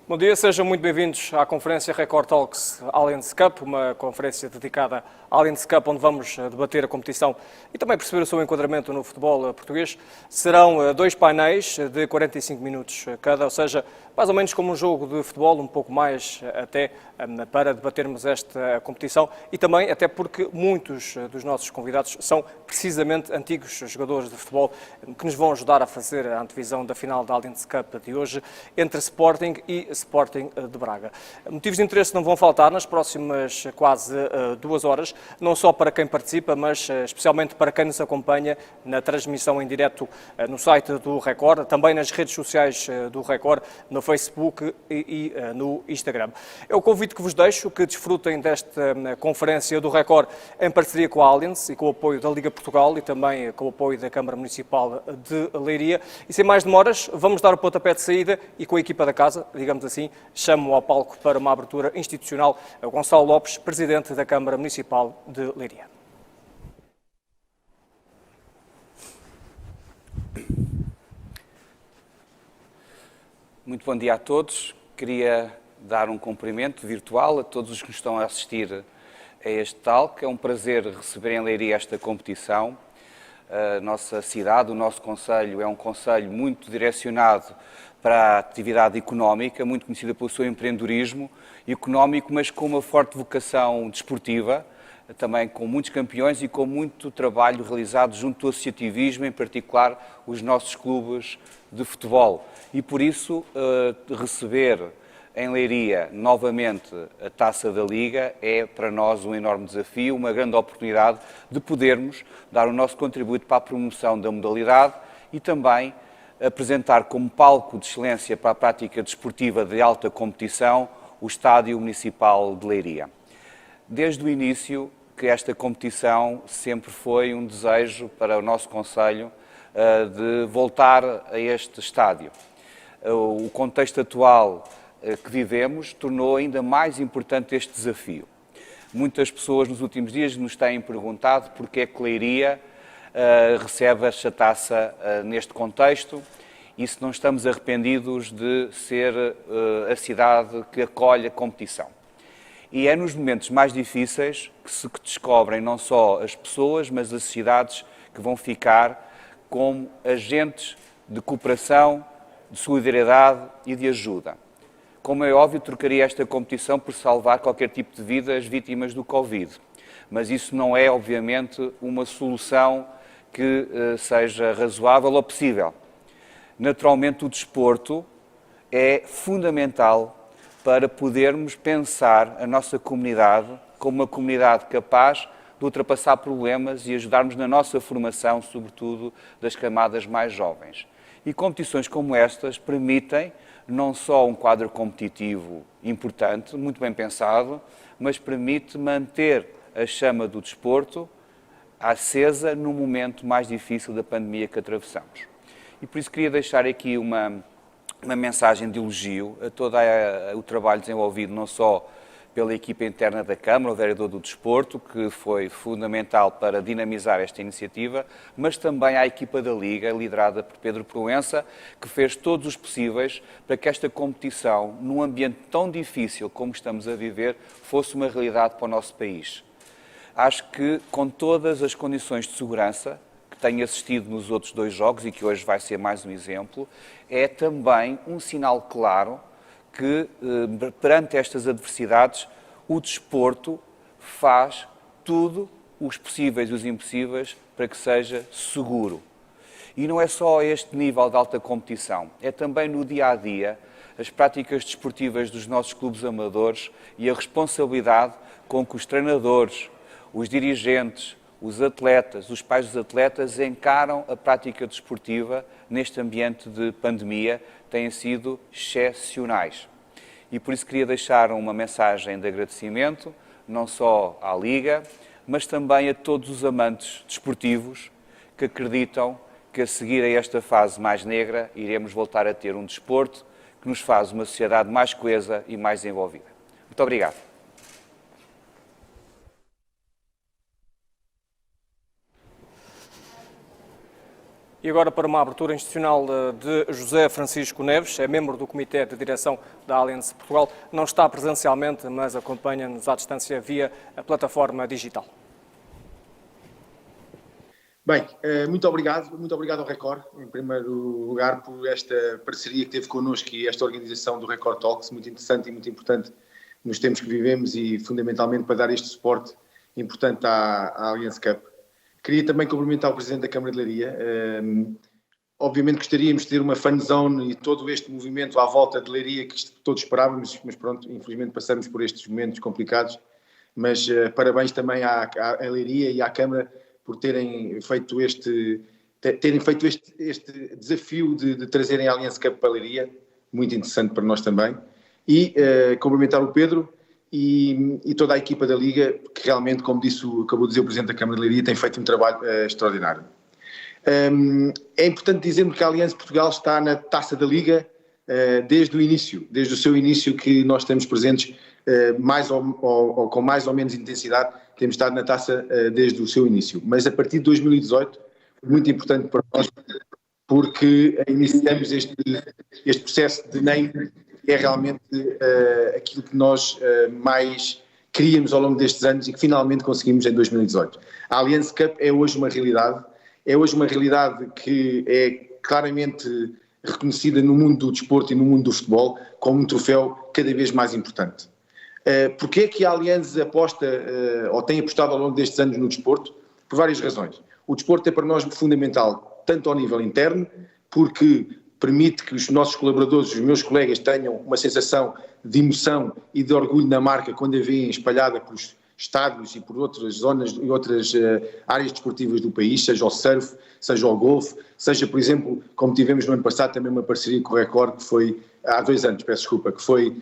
Bom dia, sejam muito bem-vindos à conferência Record Talks Allianz Cup, uma conferência dedicada à Allianz Cup, onde vamos debater a competição e também perceber o seu enquadramento no futebol português. Serão dois painéis de 45 minutos cada, ou seja, mais ou menos como um jogo de futebol, um pouco mais até, para debatermos esta competição e também até porque muitos dos nossos convidados são precisamente antigos jogadores de futebol que nos vão ajudar a fazer a antevisão da final da Allianz Cup de hoje entre Sporting e Sporting de Braga. Motivos de interesse não vão faltar nas próximas quase 2 horas, não só para quem participa, mas especialmente para quem nos acompanha na transmissão em direto no site do Record, também nas redes sociais do Record, no Facebook e no Instagram. É o convite que vos deixo, que desfrutem desta conferência do Record em parceria com a Allianz e com o apoio da Liga Portugal e também com o apoio da Câmara Municipal de Leiria. E sem mais demoras, vamos dar o pontapé de saída e com a equipa da casa, digamos assim, chamo ao palco para uma abertura institucional o Gonçalo Lopes, Presidente da Câmara Municipal de Leiria. Muito bom dia a todos. Queria dar um cumprimento virtual a todos os que estão a assistir a este talk. É um prazer receber em Leiria esta competição. A nossa cidade, o nosso concelho, é um concelho muito direcionado para a atividade económica, muito conhecida pelo seu empreendedorismo económico, mas com uma forte vocação desportiva, também com muitos campeões e com muito trabalho realizado junto ao associativismo, em particular os nossos clubes de futebol. E por isso receber em Leiria novamente a Taça da Liga é para nós um enorme desafio, uma grande oportunidade de podermos dar o nosso contributo para a promoção da modalidade e também apresentar como palco de excelência para a prática desportiva de alta competição o Estádio Municipal de Leiria. Desde o início que esta competição sempre foi um desejo para o nosso concelho de voltar a este estádio. O contexto atual que vivemos tornou ainda mais importante este desafio. Muitas pessoas nos últimos dias nos têm perguntado porque é que Leiria recebe esta taça neste contexto e se não estamos arrependidos de ser a cidade que acolhe a competição. E é nos momentos mais difíceis que se descobrem não só as pessoas, mas as cidades que vão ficar como agentes de cooperação, de solidariedade e de ajuda. Como é óbvio, trocaria esta competição por salvar qualquer tipo de vida às vítimas do Covid. Mas isso não é, obviamente, uma solução que seja razoável ou possível. Naturalmente, o desporto é fundamental para podermos pensar a nossa comunidade como uma comunidade capaz de ultrapassar problemas e ajudarmos na nossa formação, sobretudo das camadas mais jovens. E competições como estas permitem não só um quadro competitivo importante, muito bem pensado, mas permite manter a chama do desporto acesa no momento mais difícil da pandemia que atravessamos. E por isso queria deixar aqui uma mensagem de elogio a todo o trabalho desenvolvido não só pela equipa interna da Câmara, o vereador do Desporto, que foi fundamental para dinamizar esta iniciativa, mas também à equipa da Liga, liderada por Pedro Proença, que fez todos os possíveis para que esta competição, num ambiente tão difícil como estamos a viver, fosse uma realidade para o nosso país. Acho que, com todas as condições de segurança que tenho assistido nos outros 2 jogos e que hoje vai ser mais um exemplo, é também um sinal claro que, perante estas adversidades, o desporto faz tudo, os possíveis e os impossíveis, para que seja seguro. E não é só este nível de alta competição, é também no dia-a-dia, as práticas desportivas dos nossos clubes amadores e a responsabilidade com que os treinadores, os dirigentes, os atletas, os pais dos atletas encaram a prática desportiva neste ambiente de pandemia, têm sido excepcionais. E por isso queria deixar uma mensagem de agradecimento, não só à Liga, mas também a todos os amantes desportivos que acreditam que a seguir a esta fase mais negra iremos voltar a ter um desporto que nos faz uma sociedade mais coesa e mais desenvolvida. Muito obrigado. E agora para uma abertura institucional de José Francisco Neves, é membro do Comitê de Direção da Allianz Portugal. Não está presencialmente, mas acompanha-nos à distância via a plataforma digital. Bem, muito obrigado ao Record, em primeiro lugar, por esta parceria que teve connosco e esta organização do Record Talks, muito interessante e muito importante nos tempos que vivemos e fundamentalmente para dar este suporte importante à Allianz Cup. Queria também cumprimentar o Presidente da Câmara de Leiria. Obviamente gostaríamos de ter uma fan zone e todo este movimento à volta de Leiria que todos esperávamos, mas pronto, infelizmente passamos por estes momentos complicados. Mas parabéns também à Leiria e à Câmara por terem feito este desafio de trazerem a Allianz Cup para a Leiria, muito interessante para nós também. E cumprimentar o Pedro e toda a equipa da Liga, que realmente, como acabou de dizer o Presidente da Câmara de Leiria, tem feito um trabalho extraordinário. É importante dizer-me que a Allianz Portugal está na Taça da Liga desde o seu início, que nós estamos presentes com mais ou menos intensidade, temos estado na Taça desde o seu início. Mas a partir de 2018, muito importante para nós, porque iniciamos este processo de naming, que é realmente aquilo que nós mais queríamos ao longo destes anos e que finalmente conseguimos em 2018. A Allianz Cup é hoje uma realidade que é claramente reconhecida no mundo do desporto e no mundo do futebol como um troféu cada vez mais importante. Porquê é que a Allianz aposta ou tem apostado ao longo destes anos no desporto? Por várias razões. O desporto é para nós fundamental, tanto ao nível interno, porque permite que os nossos colaboradores, os meus colegas, tenham uma sensação de emoção e de orgulho na marca quando a veem espalhada pelos estádios e por outras zonas e outras áreas desportivas do país, seja o surf, seja o golfe, seja, por exemplo, como tivemos no ano passado também uma parceria com o Record, que foi, há 2 anos, peço desculpa, que foi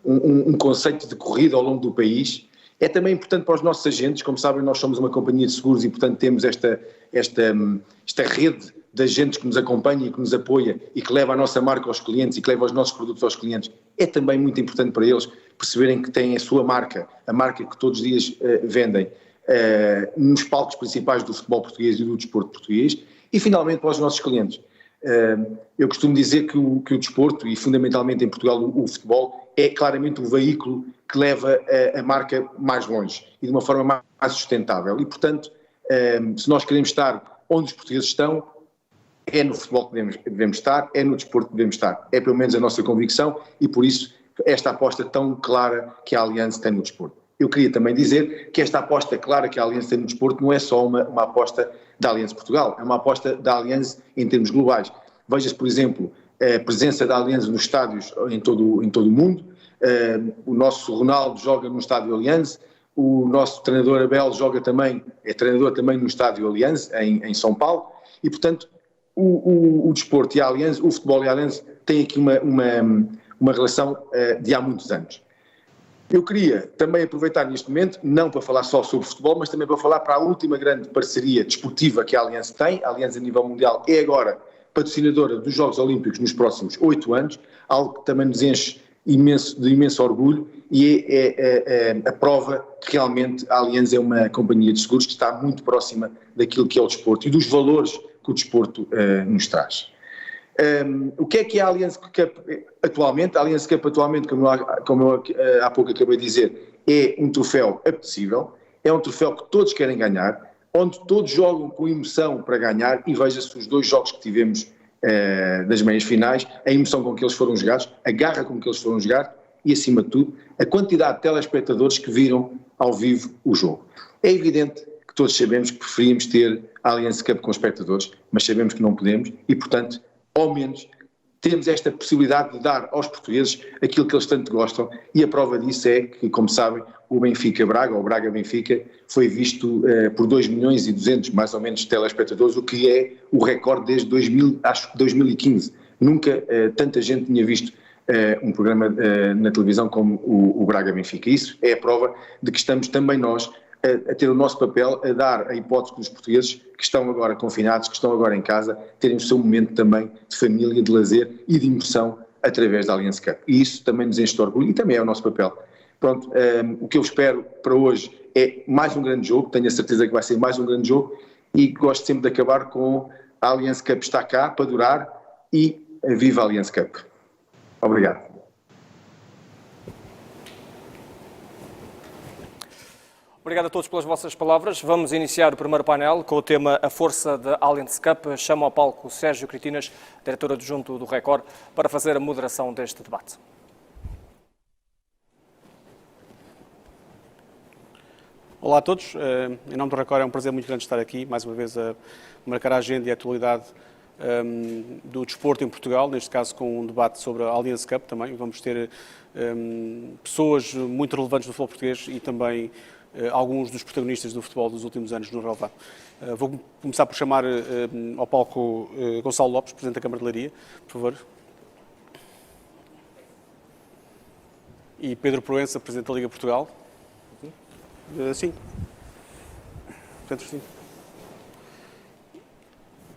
um conceito de corrida ao longo do país. É também importante para os nossos agentes, como sabem, nós somos uma companhia de seguros e, portanto, temos esta rede de agentes que nos acompanha e que nos apoia e que leva a nossa marca aos clientes e que leva os nossos produtos aos clientes. É também muito importante para eles perceberem que têm a sua marca, a marca que todos os dias vendem, nos palcos principais do futebol português e do desporto português. E, finalmente, para os nossos clientes. Eu costumo dizer que o desporto, e fundamentalmente em Portugal o futebol, é claramente o veículo que leva a marca mais longe e de uma forma mais sustentável. E, portanto, se nós queremos estar onde os portugueses estão, é no futebol que devemos estar, é no desporto que devemos estar. É pelo menos a nossa convicção e por isso esta aposta tão clara que a Allianz tem no desporto. Eu queria também dizer que esta aposta clara que a Allianz tem no desporto não é só uma aposta da Allianz Portugal, é uma aposta da Allianz em termos globais. Veja-se, por exemplo, a presença da Allianz nos estádios em todo o mundo. O nosso Ronaldo joga no estádio Allianz, o nosso treinador Abel é treinador também no estádio Allianz, em São Paulo, e portanto o desporto e a Allianz, o futebol e a Allianz têm aqui uma relação de há muitos anos. Eu queria também aproveitar neste momento, não para falar só sobre futebol, mas também para falar para a última grande parceria desportiva que a Allianz tem. A Allianz a nível mundial é agora patrocinadora dos Jogos Olímpicos nos próximos 8 anos, algo que também nos enche de imenso orgulho e é a prova que realmente a Allianz é uma companhia de seguros que está muito próxima daquilo que é o desporto e dos valores que o desporto nos traz. O que é a Allianz Cup atualmente? A Allianz Cup atualmente, como eu há pouco acabei de dizer, é um troféu apetecível, é um troféu que todos querem ganhar, onde todos jogam com emoção para ganhar e veja-se os 2 jogos que tivemos das meias finais, a emoção com que eles foram jogados, a garra com que eles foram jogados e, acima de tudo, a quantidade de telespectadores que viram ao vivo o jogo. É evidente que todos sabemos que preferíamos ter a Allianz Cup com espectadores, mas sabemos que não podemos e, portanto, ao menos temos esta possibilidade de dar aos portugueses aquilo que eles tanto gostam e a prova disso é que, como sabem, o Benfica-Braga, ou Braga-Benfica, foi visto por 2.200.000, mais ou menos, telespectadores, o que é o recorde desde 2015. Nunca tanta gente tinha visto um programa na televisão como o Braga-Benfica. Isso é a prova de que estamos também nós a ter o nosso papel, a dar a hipótese que os portugueses que estão agora confinados, que estão agora em casa, terem o seu momento também de família, de lazer e de emoção através da Allianz Cup. E isso também nos enche de orgulho e também é o nosso papel. Pronto, o que eu espero para hoje é mais um grande jogo, tenho a certeza que vai ser mais um grande jogo e gosto sempre de acabar com a Allianz Cup está cá para durar e viva a Allianz Cup. Obrigado. Obrigado a todos pelas vossas palavras. Vamos iniciar o primeiro painel com o tema A Força da Allianz Cup. Chamo ao palco Sérgio Critinas, diretor adjunto do Record, para fazer a moderação deste debate. Olá a todos, em nome do Record é um prazer muito grande estar aqui, mais uma vez a marcar a agenda e a atualidade do desporto em Portugal, neste caso com um debate sobre a Allianz Cup também. Vamos ter pessoas muito relevantes do futebol português e também alguns dos protagonistas do futebol dos últimos anos no relevado. Vou começar por chamar ao palco Gonçalo Lopes, Presidente da Câmara de Leiria, por favor. E Pedro Proença, Presidente da Liga Portugal. Sim. Portanto, sim.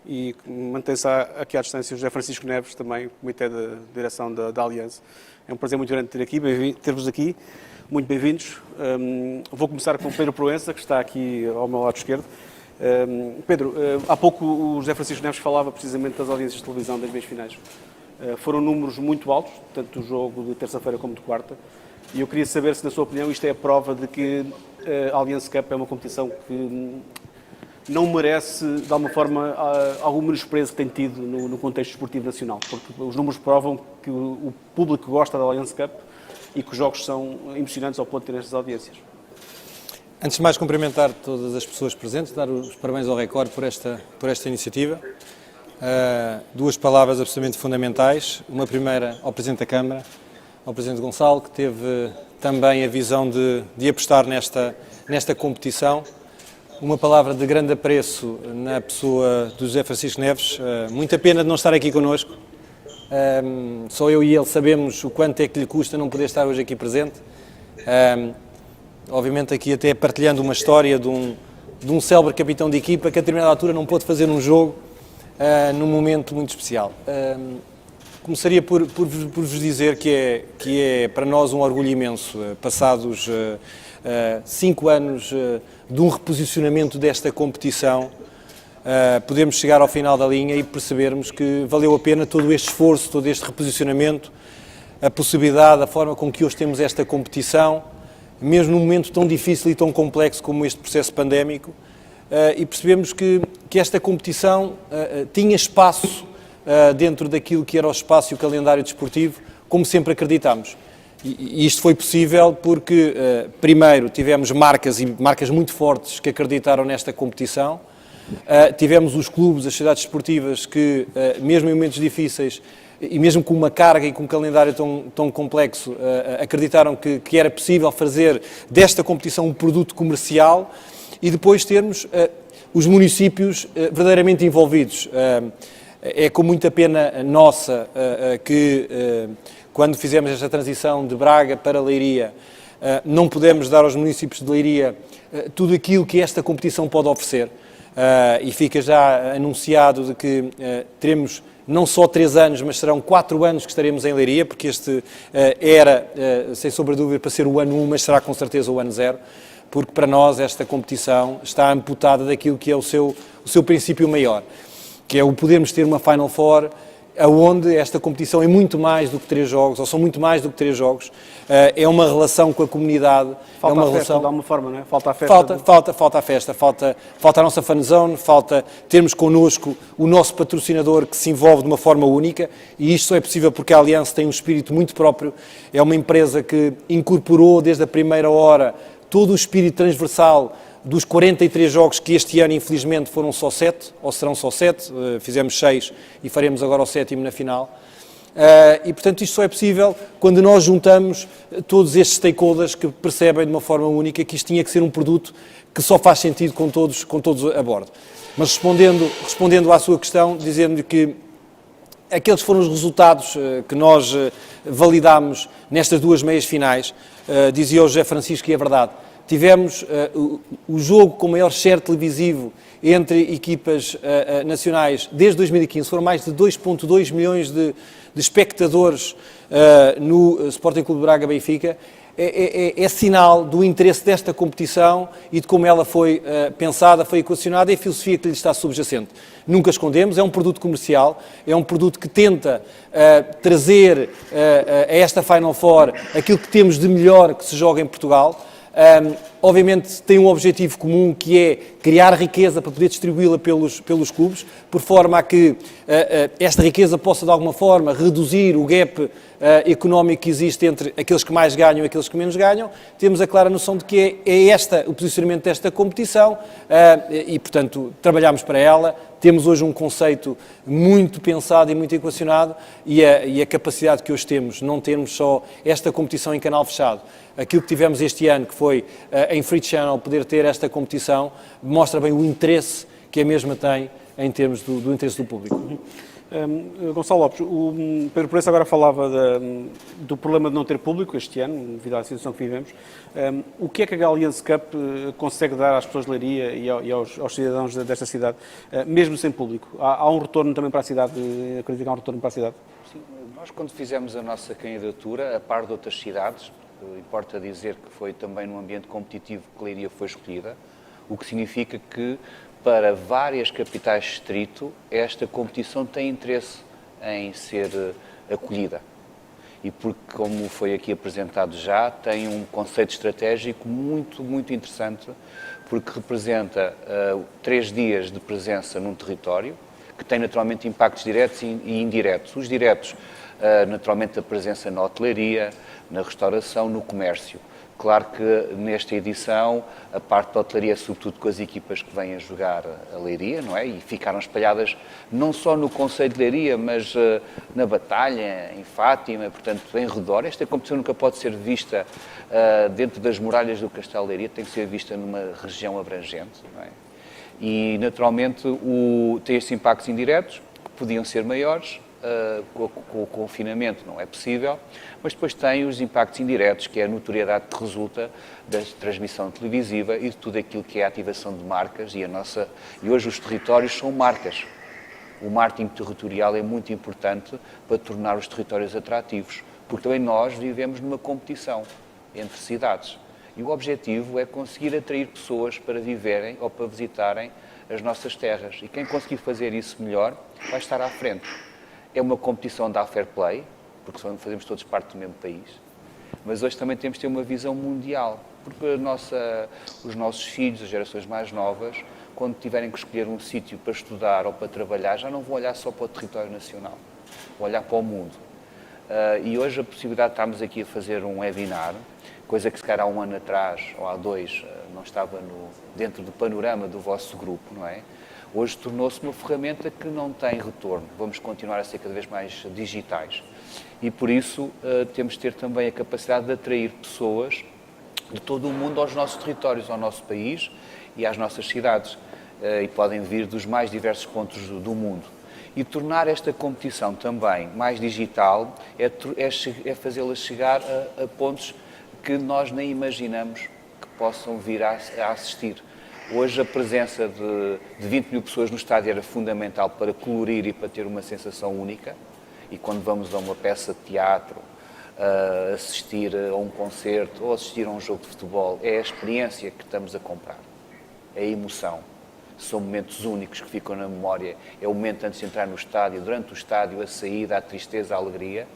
E mantém-se aqui à distância o José Francisco Neves, também, Comitê de Direção da Allianz. É um prazer muito grande ter-vos aqui. Muito bem-vindos. Vou começar com o Pedro Proença, que está aqui ao meu lado esquerdo. Pedro, há pouco o José Francisco Neves falava precisamente das audiências de televisão das meias finais. Foram números muito altos, tanto do jogo de terça-feira como de quarta. E eu queria saber se, na sua opinião, isto é a prova de que a Allianz Cup é uma competição que não merece, de alguma forma, algum menosprezo que tem tido no contexto esportivo nacional. Porque os números provam que o público gosta da Allianz Cup e que os jogos são emocionantes ao ponto de ter estas audiências. Antes de mais, cumprimentar todas as pessoas presentes, dar os parabéns ao Record por esta iniciativa. Duas palavras absolutamente fundamentais. Uma primeira ao Presidente da Câmara, ao Presidente Gonçalo, que teve também a visão de apostar nesta competição. Uma palavra de grande apreço na pessoa do José Francisco Neves. Muita pena de não estar aqui connosco. Só eu e ele sabemos o quanto é que lhe custa não poder estar hoje aqui presente. Obviamente aqui até partilhando uma história de um célebre capitão de equipa que a determinada altura não pôde fazer um jogo num momento muito especial. Começaria por vos dizer que é para nós um orgulho imenso, passados 5 anos de um reposicionamento desta competição, podemos chegar ao final da linha e percebermos que valeu a pena todo este esforço, todo este reposicionamento, a possibilidade, a forma com que hoje temos esta competição, mesmo num momento tão difícil e tão complexo como este processo pandémico, e percebemos que esta competição tinha espaço dentro daquilo que era o espaço e o calendário desportivo, como sempre acreditámos. E isto foi possível porque, primeiro, tivemos marcas muito fortes que acreditaram nesta competição, tivemos os clubes, as sociedades desportivas que, mesmo em momentos difíceis e mesmo com uma carga e com um calendário tão complexo, acreditaram que era possível fazer desta competição um produto comercial, e depois termos os municípios verdadeiramente envolvidos. É com muita pena nossa que, quando fizemos esta transição de Braga para Leiria, não pudemos dar aos municípios de Leiria tudo aquilo que esta competição pode oferecer. E fica já anunciado de que teremos não só 3 anos, mas serão 4 anos que estaremos em Leiria, porque este era, sem sombra de dúvida, para ser o ano 1, mas será com certeza o ano 0, porque para nós esta competição está amputada daquilo que é o seu princípio maior, que é o podermos ter uma Final Four, onde esta competição é muito mais do que 3 jogos, ou são muito mais do que 3 jogos, é uma relação com a comunidade. Falta é uma a festa, relação... de alguma forma, não é? Falta a festa. Falta a festa, falta a nossa fan zone, falta termos connosco o nosso patrocinador que se envolve de uma forma única, e isto só é possível porque a Allianz tem um espírito muito próprio, é uma empresa que incorporou desde a primeira hora todo o espírito transversal dos 43 jogos que este ano, infelizmente, foram só 7, ou serão só 7, fizemos 6 e faremos agora o 7º na final. E, portanto, isto só é possível quando nós juntamos todos estes stakeholders que percebem de uma forma única que isto tinha que ser um produto que só faz sentido com todos a bordo. Mas respondendo à sua questão, dizendo-lhe que aqueles foram os resultados que nós validámos nestas 2 meias finais, dizia o José Francisco, e é verdade. Tivemos o jogo com o maior share televisivo entre equipas nacionais desde 2015. Foram mais de 2,2 milhões de espectadores no Sporting Clube Braga Benfica. é sinal do interesse desta competição e de como ela foi pensada, foi equacionada e a filosofia que lhe está subjacente. Nunca escondemos, é um produto comercial, é um produto que tenta trazer a esta Final Four aquilo que temos de melhor que se joga em Portugal. Obviamente tem um objetivo comum que é criar riqueza para poder distribuí-la pelos clubes, por forma a que esta riqueza possa de alguma forma reduzir o gap económico que existe entre aqueles que mais ganham e aqueles que menos ganham. Temos a clara noção de que é este o posicionamento desta competição e, portanto, trabalhamos para ela. Temos hoje um conceito muito pensado e muito equacionado e a capacidade que hoje temos, não termos só esta competição em canal fechado. Aquilo que tivemos este ano, que foi em Free Channel, poder ter esta competição, mostra bem o interesse que a mesma tem em termos do interesse do público. Gonçalo Lopes, o Pedro Proença agora falava do problema de não ter público este ano, devido à situação que vivemos. O que é que a Allianz Cup consegue dar às pessoas de Leiria e aos cidadãos desta cidade, mesmo sem público? Há um retorno também para a cidade? Acredito que há um retorno para a cidade? Sim, nós quando fizemos a nossa candidatura, a par de outras cidades, importa dizer que foi também num ambiente competitivo que Leiria foi escolhida, o que significa que para várias capitais de distrito, esta competição tem interesse em ser acolhida. E porque, como foi aqui apresentado já, tem um conceito estratégico muito, muito interessante, porque representa 3 dias de presença num território, que tem naturalmente impactos diretos e indiretos. Os diretos, naturalmente, a presença na hotelaria, na restauração, no comércio. Claro que nesta edição a parte da hotelaria é sobretudo com as equipas que vêm a jogar a Leiria, não é? E ficaram espalhadas não só no concelho de Leiria, mas na Batalha, em Fátima, portanto, em redor. Esta competição nunca pode ser vista dentro das muralhas do Castelo de Leiria, tem que ser vista numa região abrangente, não é? E, naturalmente, tem estes impactos indiretos, que podiam ser maiores, com o confinamento não é possível, mas depois tem os impactos indiretos, que é a notoriedade que resulta da transmissão televisiva e de tudo aquilo que é a ativação de marcas e hoje os territórios são marcas. O marketing territorial é muito importante para tornar os territórios atrativos, porque também nós vivemos numa competição entre cidades e o objetivo é conseguir atrair pessoas para viverem ou para visitarem as nossas terras e quem conseguir fazer isso melhor vai estar à frente. É uma competição da fair play, porque fazemos todos parte do mesmo país, mas hoje também temos de ter uma visão mundial, porque os nossos filhos, as gerações mais novas, quando tiverem que escolher um sítio para estudar ou para trabalhar, já não vão olhar só para o território nacional, vão olhar para o mundo. E hoje a possibilidade de estarmos aqui a fazer um webinar, coisa que se calhar há 1 ano atrás, ou há 2, não estava dentro do panorama do vosso grupo, não é? Hoje tornou-se uma ferramenta que não tem retorno. Vamos continuar a ser cada vez mais digitais. E por isso temos de ter também a capacidade de atrair pessoas de todo o mundo aos nossos territórios, ao nosso país e às nossas cidades. E podem vir dos mais diversos pontos do mundo. E tornar esta competição também mais digital é fazê-la chegar a pontos que nós nem imaginamos que possam vir a assistir. Hoje a presença de 20 mil pessoas no estádio era fundamental para colorir e para ter uma sensação única. E quando vamos a uma peça de teatro, assistir a um concerto ou assistir a um jogo de futebol, é a experiência que estamos a comprar. É a emoção. São momentos únicos que ficam na memória. É o momento antes de entrar no estádio, durante o estádio, a saída, a tristeza, a alegria.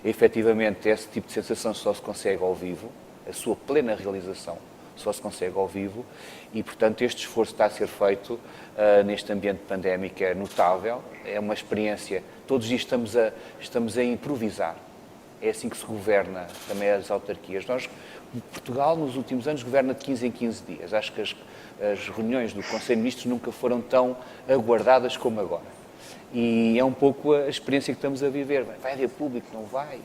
E, efetivamente, esse tipo de sensação só se consegue ao vivo, a sua plena realização só se consegue ao vivo e, portanto, este esforço está a ser feito neste ambiente pandémico é notável, é uma experiência, todos os dias estamos a improvisar, é assim que se governa também as autarquias. Portugal, nos últimos anos, governa de 15 em 15 dias, acho que as reuniões do Conselho de Ministros nunca foram tão aguardadas como agora e é um pouco a experiência que estamos a viver, vai haver público, não vai?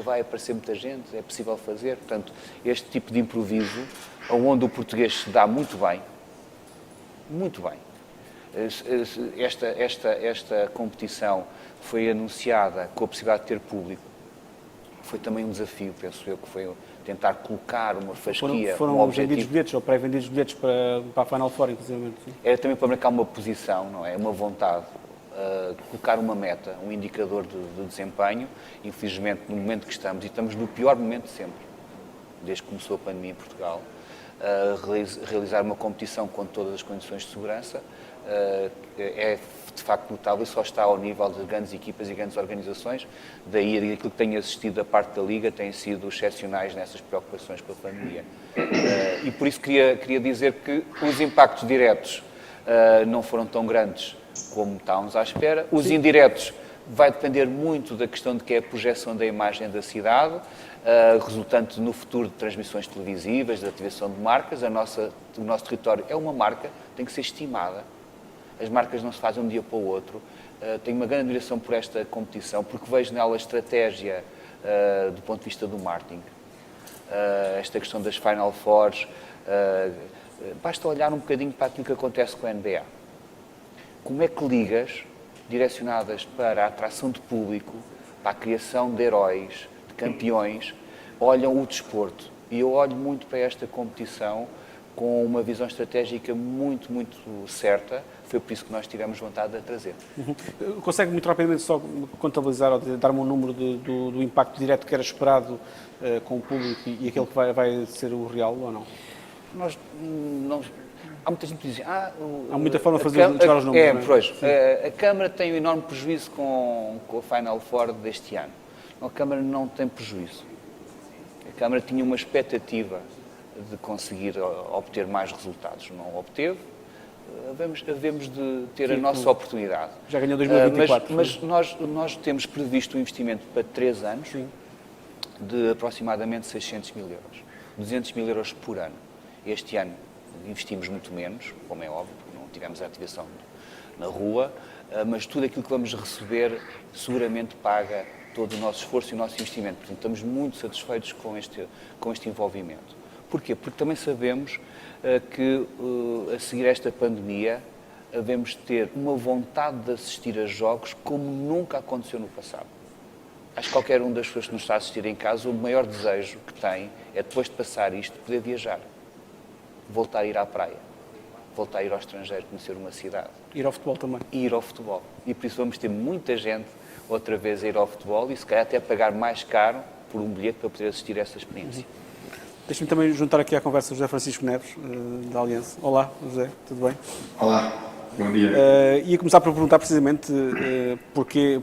Vai aparecer muita gente, é possível fazer. Portanto, este tipo de improviso, onde o português se dá muito bem, esta competição foi anunciada com a possibilidade de ter público. Foi também um desafio, penso eu, que foi tentar colocar uma fasquia, foram vendidos bilhetes, ou pré-vendidos bilhetes para a Final Four, inclusive. Era também para marcar uma posição, não é? Uma vontade. Colocar uma meta, um indicador de desempenho, infelizmente no momento que estamos, e estamos no pior momento de sempre. desde que começou a pandemia em Portugal, realizar uma competição com todas as condições de segurança é de facto notável e só está ao nível de grandes equipas e grandes organizações. Daí aquilo que tenho assistido da parte da Liga tem sido excepcionais nessas preocupações com a pandemia. E por isso queria dizer que os impactos diretos não foram tão grandes como estávamos à espera. Os indiretos vai depender muito da questão de que é a projeção da imagem da cidade, resultante no futuro de transmissões televisivas, de ativação de marcas. O nosso território é uma marca, tem que ser estimada. As marcas não se fazem de um dia para o outro. Tenho uma grande admiração por esta competição, porque vejo nela estratégia do ponto de vista do marketing. Esta questão das Final Fours, basta olhar um bocadinho para aquilo que acontece com a NBA. Como é que ligas direcionadas para a atração de público, para a criação de heróis, de campeões, olham o desporto? E eu olho muito para esta competição com uma visão estratégica muito, muito certa. Foi por isso que nós tivemos vontade de a trazer. Consegue muito rapidamente só contabilizar ou dar-me um número do impacto direto que era esperado com o público e aquele que vai ser o real ou não? Nós não... Há muita gente que diz... há muita forma de fazer chegar aos números, não é? Pois. A Câmara tem um enorme prejuízo com a Final Four deste ano. A Câmara não tem prejuízo. A Câmara tinha uma expectativa de conseguir obter mais resultados. Não obteve. Havemos de ter a nossa oportunidade. Já ganhou 2024. Mas nós temos previsto um investimento para 3 anos de aproximadamente 600 mil euros. 200 mil euros por ano. Este ano investimos muito menos, como é óbvio, porque não tivemos a ativação na rua, mas tudo aquilo que vamos receber seguramente paga todo o nosso esforço e o nosso investimento. Portanto, estamos muito satisfeitos com este envolvimento. Porquê? Porque também sabemos que, a seguir esta pandemia, devemos ter uma vontade de assistir a jogos como nunca aconteceu no passado. Acho que qualquer um das pessoas que nos está a assistir em casa, o maior desejo que tem é, depois de passar isto, poder viajar. Voltar a ir à praia, voltar a ir ao estrangeiro, conhecer uma cidade. Ir ao futebol também. E ir ao futebol. E por isso vamos ter muita gente outra vez a ir ao futebol e se calhar até pagar mais caro por um bilhete para poder assistir a essa experiência. Deixa-me também juntar aqui à conversa o José Francisco Neves, da Aliança. Olá, José, tudo bem? Olá, bom dia. Ia começar por perguntar precisamente porque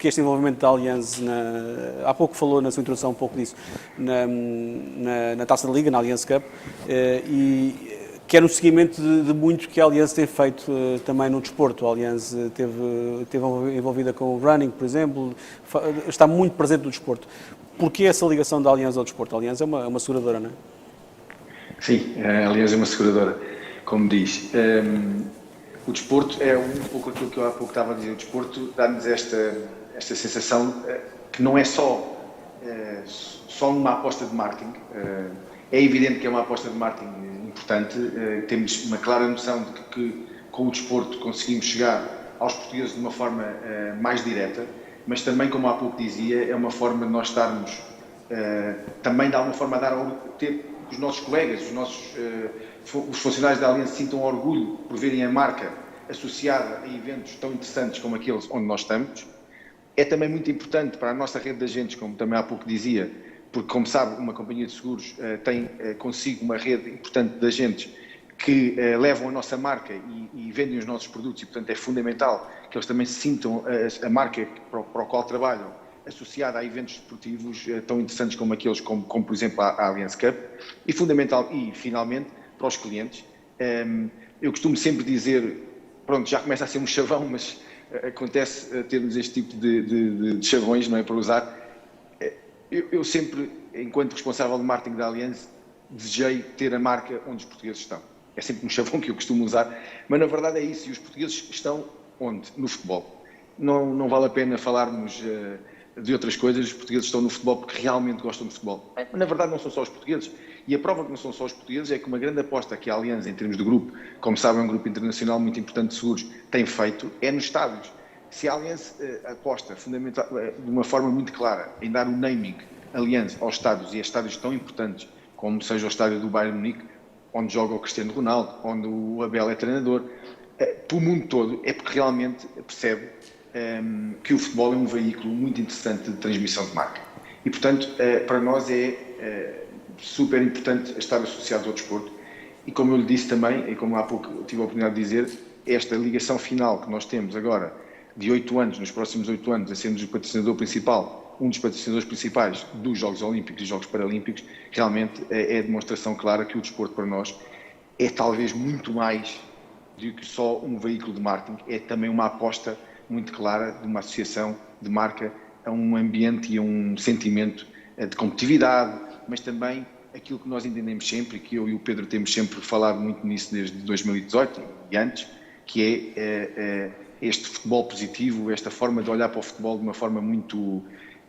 este envolvimento da Allianz, há pouco falou na sua introdução um pouco disso, na Taça da Liga, na Allianz Cup, e quer no seguimento de muito que a Allianz tem feito também no desporto. A Allianz esteve envolvida com o running, por exemplo, está muito presente no desporto. Porquê essa ligação da Allianz ao desporto? A Allianz é uma seguradora, não é? Sim, a Aliança é uma seguradora, como diz. O desporto é um pouco aquilo que eu há pouco estava a dizer. O desporto dá-nos esta sensação que não é só uma aposta de marketing. É evidente que é uma aposta de marketing importante. Temos uma clara noção de que com o desporto conseguimos chegar aos portugueses de uma forma mais direta, mas também, como há pouco dizia, é uma forma de nós estarmos também de alguma forma a ter os nossos colegas, os funcionários da Aliança sintam orgulho por verem a marca associada a eventos tão interessantes como aqueles onde nós estamos. É também muito importante para a nossa rede de agentes, como também há pouco dizia, porque, como sabe, uma companhia de seguros tem consigo uma rede importante de agentes que levam a nossa marca e vendem os nossos produtos e, portanto, é fundamental que eles também sintam a marca para o qual trabalham associada a eventos desportivos tão interessantes como aqueles, como por exemplo, a Allianz Cup, e fundamental, e finalmente, para os clientes. Eu costumo sempre dizer, pronto, já começa a ser um chavão, mas acontece termos este tipo de chavões, não é, para usar. Eu sempre, enquanto responsável de marketing da Allianz, desejei ter a marca onde os portugueses estão. É sempre um chavão que eu costumo usar, mas na verdade é isso, e os portugueses estão onde? No futebol. Não vale a pena falarmos de outras coisas, os portugueses estão no futebol porque realmente gostam de futebol. Mas na verdade não são só os portugueses, e a prova que não são só os portugueses é que uma grande aposta que a Allianz, em termos de grupo, como sabem, é um grupo internacional muito importante de seguros, tem feito, é nos estádios. Se a Allianz aposta de uma forma muito clara em dar o naming Allianz aos estádios, e a estádios tão importantes, como seja o estádio do Bayern Munique, onde joga o Cristiano Ronaldo, onde o Abel é treinador, pelo mundo todo, é porque realmente percebe que o futebol é um veículo muito interessante de transmissão de marca. E, portanto, para nós é super importante estar associados ao desporto. E como eu lhe disse também, e como há pouco tive a oportunidade de dizer, esta ligação final que nós temos agora, de 8 anos, nos próximos 8 anos, a sermos o patrocinador principal, um dos patrocinadores principais dos Jogos Olímpicos e Jogos Paralímpicos, realmente é demonstração clara que o desporto para nós é talvez muito mais do que só um veículo de marketing, é também uma aposta muito clara de uma associação de marca a um ambiente e a um sentimento de competitividade, mas também aquilo que nós entendemos sempre, e que eu e o Pedro temos sempre falado muito nisso desde 2018 e antes, que é este futebol positivo, esta forma de olhar para o futebol de uma forma muito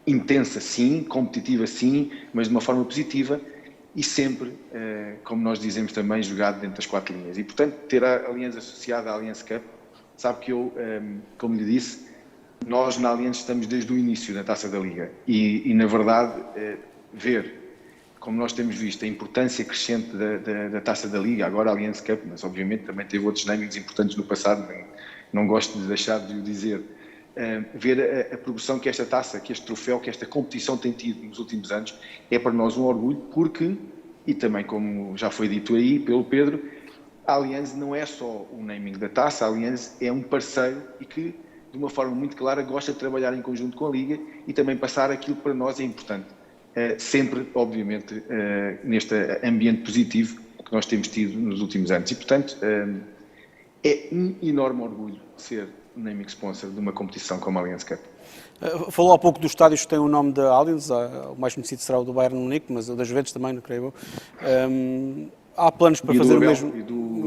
intensa, sim, competitiva, sim, mas de uma forma positiva e sempre, como nós dizemos também, jogado dentro das 4 linhas. E, portanto, ter a Allianz associada à Allianz Cup, sabe que eu, como lhe disse, nós na Allianz estamos desde o início da Taça da Liga e na verdade, ver, como nós temos visto, a importância crescente da Taça da Liga, agora a Allianz Cup, mas obviamente também teve outros namings importantes no passado, não gosto de deixar de o dizer, ver a progressão que esta taça, que este troféu, que esta competição tem tido nos últimos anos, é para nós um orgulho, porque, e também como já foi dito aí pelo Pedro, a Allianz não é só o naming da taça, a Allianz é um parceiro e que, de uma forma muito clara, gosta de trabalhar em conjunto com a Liga e também passar aquilo que para nós é importante. Sempre, obviamente, neste ambiente positivo que nós temos tido nos últimos anos. E, portanto, é um enorme orgulho ser naming sponsor de uma competição como a Allianz Cup. Falou há pouco dos estádios que têm o nome da Allianz, o mais conhecido será o do Bayern Munique, mas o das Juventus também, não creio eu. Há planos para fazer o mesmo,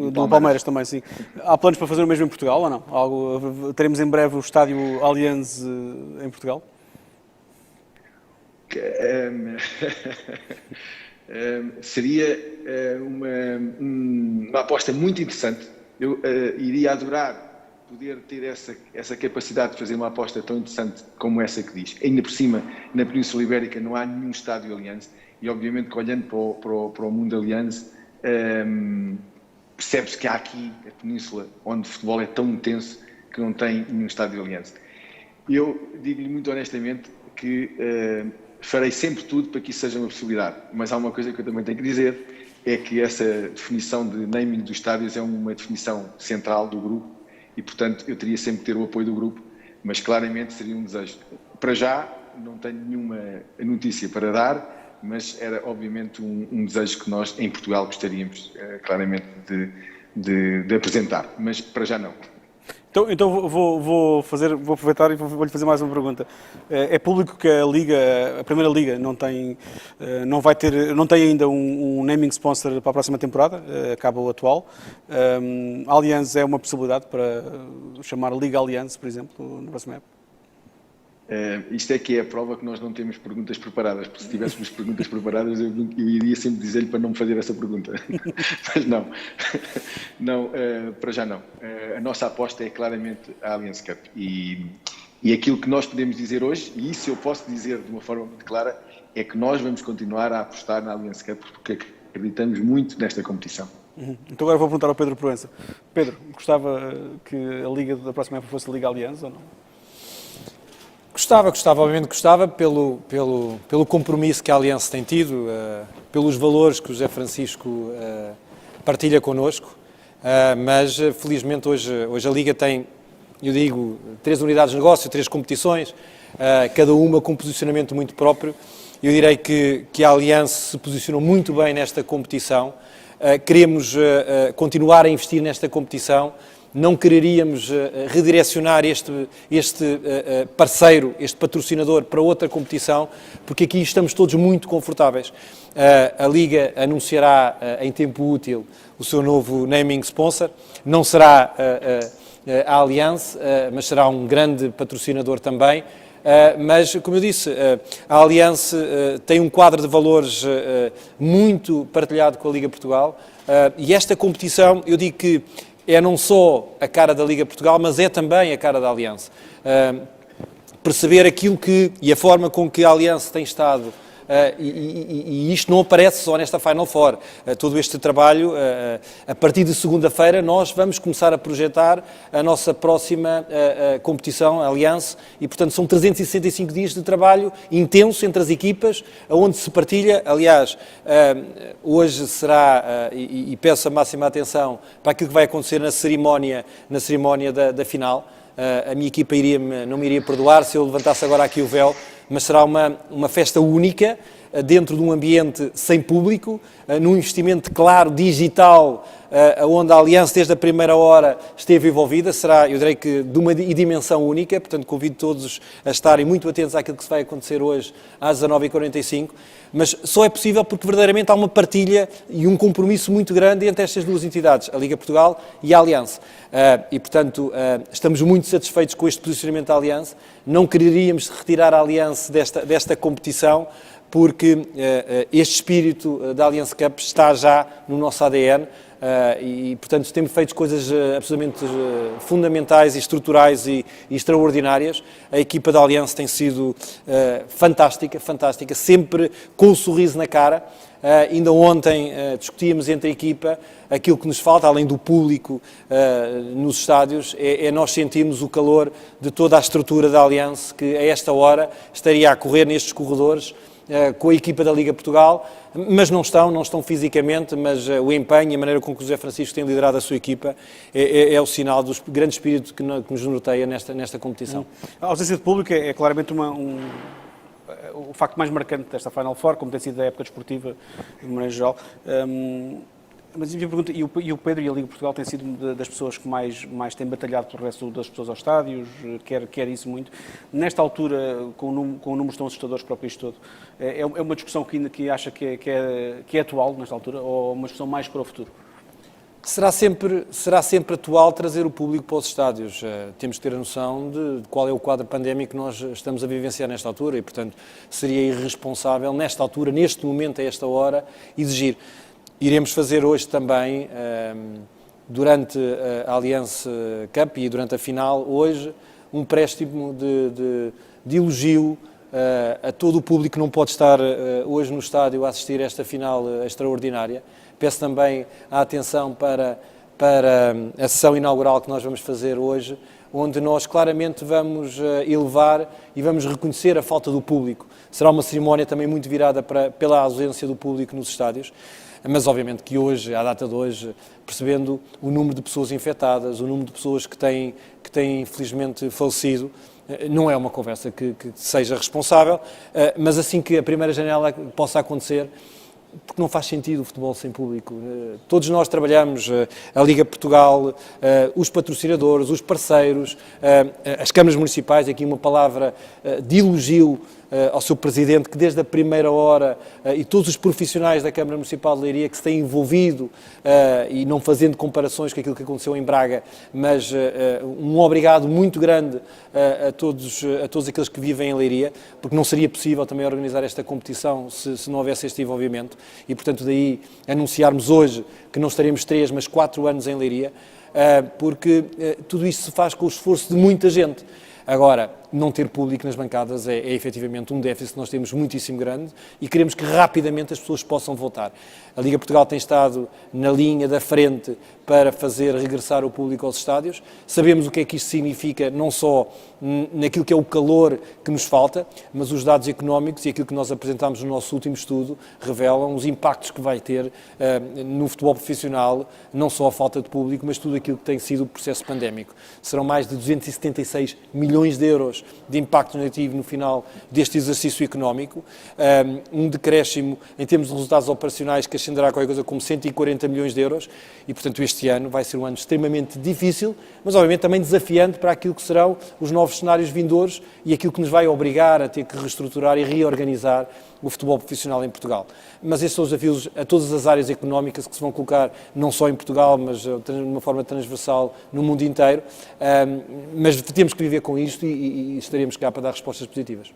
do Palmeiras também, sim. Há planos para fazer o mesmo em Portugal ou não? Teremos em breve o estádio Allianz em Portugal? Seria uma aposta muito interessante. Eu iria adorar poder ter essa capacidade de fazer uma aposta tão interessante como essa que diz. Ainda por cima, na Península Ibérica não há nenhum estádio Allianz e obviamente que olhando para o mundo Allianz, percebe-se que há aqui a Península onde o futebol é tão intenso que não tem nenhum estádio Allianz. Eu digo-lhe muito honestamente que farei sempre tudo para que isso seja uma possibilidade, mas há uma coisa que eu também tenho que dizer, é que essa definição de naming dos estádios é uma definição central do grupo e, portanto, eu teria sempre que ter o apoio do grupo, mas claramente seria um desejo. Para já, não tenho nenhuma notícia para dar, mas era obviamente um desejo que nós, em Portugal, gostaríamos claramente de apresentar, mas para já não. Então vou aproveitar e vou-lhe fazer mais uma pergunta. É público que a Primeira Liga não tem ainda um naming sponsor para a próxima temporada, acaba o atual. A Allianz é uma possibilidade para chamar a Liga Allianz, por exemplo, na próxima época? Isto é que é a prova que nós não temos perguntas preparadas, porque se tivéssemos perguntas preparadas eu iria sempre dizer-lhe para não me fazer essa pergunta, mas não, para já não. A nossa aposta é claramente a Allianz Cup e aquilo que nós podemos dizer hoje, e isso eu posso dizer de uma forma muito clara, é que nós vamos continuar a apostar na Allianz Cup porque acreditamos muito nesta competição. Então agora vou perguntar ao Pedro Proença. Pedro, gostava que a Liga da próxima época fosse a Liga Allianz ou não? Gostava, obviamente gostava, pelo compromisso que a Allianz tem tido, pelos valores que o José Francisco partilha connosco, mas felizmente hoje a Liga tem, eu digo, 3 unidades de negócio, 3 competições, cada uma com um posicionamento muito próprio. Eu direi que a Allianz se posicionou muito bem nesta competição, queremos continuar a investir nesta competição. Não quereríamos redirecionar este parceiro, este patrocinador para outra competição, porque aqui estamos todos muito confortáveis. A Liga anunciará em tempo útil o seu novo naming sponsor, não será a Allianz, mas será um grande patrocinador também. Mas, como eu disse, a Allianz tem um quadro de valores muito partilhado com a Liga Portugal e esta competição, eu digo que é não só a cara da Liga Portugal, mas é também a cara da Allianz. Perceber aquilo e a forma com que a Allianz tem estado e isto não aparece só nesta Final Four. Todo este trabalho, a partir de segunda-feira, nós vamos começar a projetar a nossa próxima competição, a Allianz, e portanto são 365 dias de trabalho intenso entre as equipas, onde se partilha. Aliás, hoje será, e peço a máxima atenção para aquilo que vai acontecer na cerimónia da final. A minha equipa não me iria perdoar se eu levantasse agora aqui o véu, mas será uma festa única, dentro de um ambiente sem público, num investimento claro, digital, onde a Allianz desde a primeira hora esteve envolvida. Será, eu direi que, de uma dimensão única, portanto convido todos a estarem muito atentos àquilo que se vai acontecer hoje às 19h45, mas só é possível porque verdadeiramente há uma partilha e um compromisso muito grande entre estas duas entidades, a Liga Portugal e a Allianz. E portanto estamos muito satisfeitos com este posicionamento da Allianz, não quereríamos retirar a Allianz desta competição, porque este espírito da Allianz Cup está já no nosso ADN e, portanto, temos feito coisas absolutamente fundamentais e estruturais e extraordinárias. A equipa da Allianz tem sido fantástica, sempre com um sorriso na cara. Ainda ontem discutíamos entre a equipa aquilo que nos falta, além do público nos estádios, é nós sentirmos o calor de toda a estrutura da Allianz, que a esta hora estaria a correr nestes corredores com a equipa da Liga Portugal, mas não estão fisicamente, mas o empenho e a maneira com que o José Francisco tem liderado a sua equipa é o sinal do grande espírito que nos norteia nesta competição. A ausência de público é claramente o facto mais marcante desta Final Four, como tem sido da época desportiva, de maneira geral. Mas a minha pergunta, e o Pedro e a Liga Portugal têm sido das pessoas que mais têm batalhado pelo resto das pessoas aos estádios, quer isso muito. Nesta altura, com números tão assustadores para o país todo, é uma discussão que acha que é atual nesta altura, ou uma discussão mais para o futuro? Será sempre atual trazer o público para os estádios. Temos que ter a noção de qual é o quadro pandémico que nós estamos a vivenciar nesta altura e, portanto, seria irresponsável, nesta altura, neste momento, a esta hora, exigir. Iremos fazer hoje também, durante a Allianz Cup e durante a final, hoje, um préstimo de elogio a todo o público que não pode estar hoje no estádio a assistir a esta final extraordinária. Peço também a atenção para a sessão inaugural que nós vamos fazer hoje, onde nós claramente vamos elevar e vamos reconhecer a falta do público. Será uma cerimónia também muito virada pela ausência do público nos estádios, mas obviamente que hoje, à data de hoje, percebendo o número de pessoas infectadas, o número de pessoas que têm infelizmente falecido, não é uma conversa que seja responsável, mas assim que a primeira janela possa acontecer, porque não faz sentido o futebol sem público. Todos nós trabalhamos, a Liga Portugal, os patrocinadores, os parceiros, as câmaras municipais, aqui uma palavra de elogio ao seu Presidente, que desde a primeira hora, e todos os profissionais da Câmara Municipal de Leiria que se têm envolvido, e não fazendo comparações com aquilo que aconteceu em Braga, mas um obrigado muito grande a todos aqueles que vivem em Leiria, porque não seria possível também organizar esta competição se não houvesse este envolvimento, e portanto daí anunciarmos hoje que não estaremos 3, mas 4 anos em Leiria, porque tudo isto se faz com o esforço de muita gente. Agora, não ter público nas bancadas é efetivamente um déficit que nós temos muitíssimo grande e queremos que rapidamente as pessoas possam voltar. A Liga Portugal tem estado na linha da frente para fazer regressar o público aos estádios. Sabemos o que é que isto significa, não só naquilo que é o calor que nos falta, mas os dados económicos e aquilo que nós apresentámos no nosso último estudo revelam os impactos que vai ter no futebol profissional, não só a falta de público, mas tudo aquilo que tem sido o processo pandémico. Serão mais de 276 milhões de euros de impacto negativo no final deste exercício económico, um decréscimo em termos de resultados operacionais que ascenderá a qualquer coisa como 140 milhões de euros e, portanto, este ano vai ser um ano extremamente difícil, mas obviamente também desafiante para aquilo que serão os novos cenários vindouros e aquilo que nos vai obrigar a ter que reestruturar e reorganizar o futebol profissional em Portugal. Mas esses são os desafios a todas as áreas económicas que se vão colocar, não só em Portugal, mas de uma forma transversal no mundo inteiro. Mas temos que viver com isto e estaremos cá para dar respostas positivas.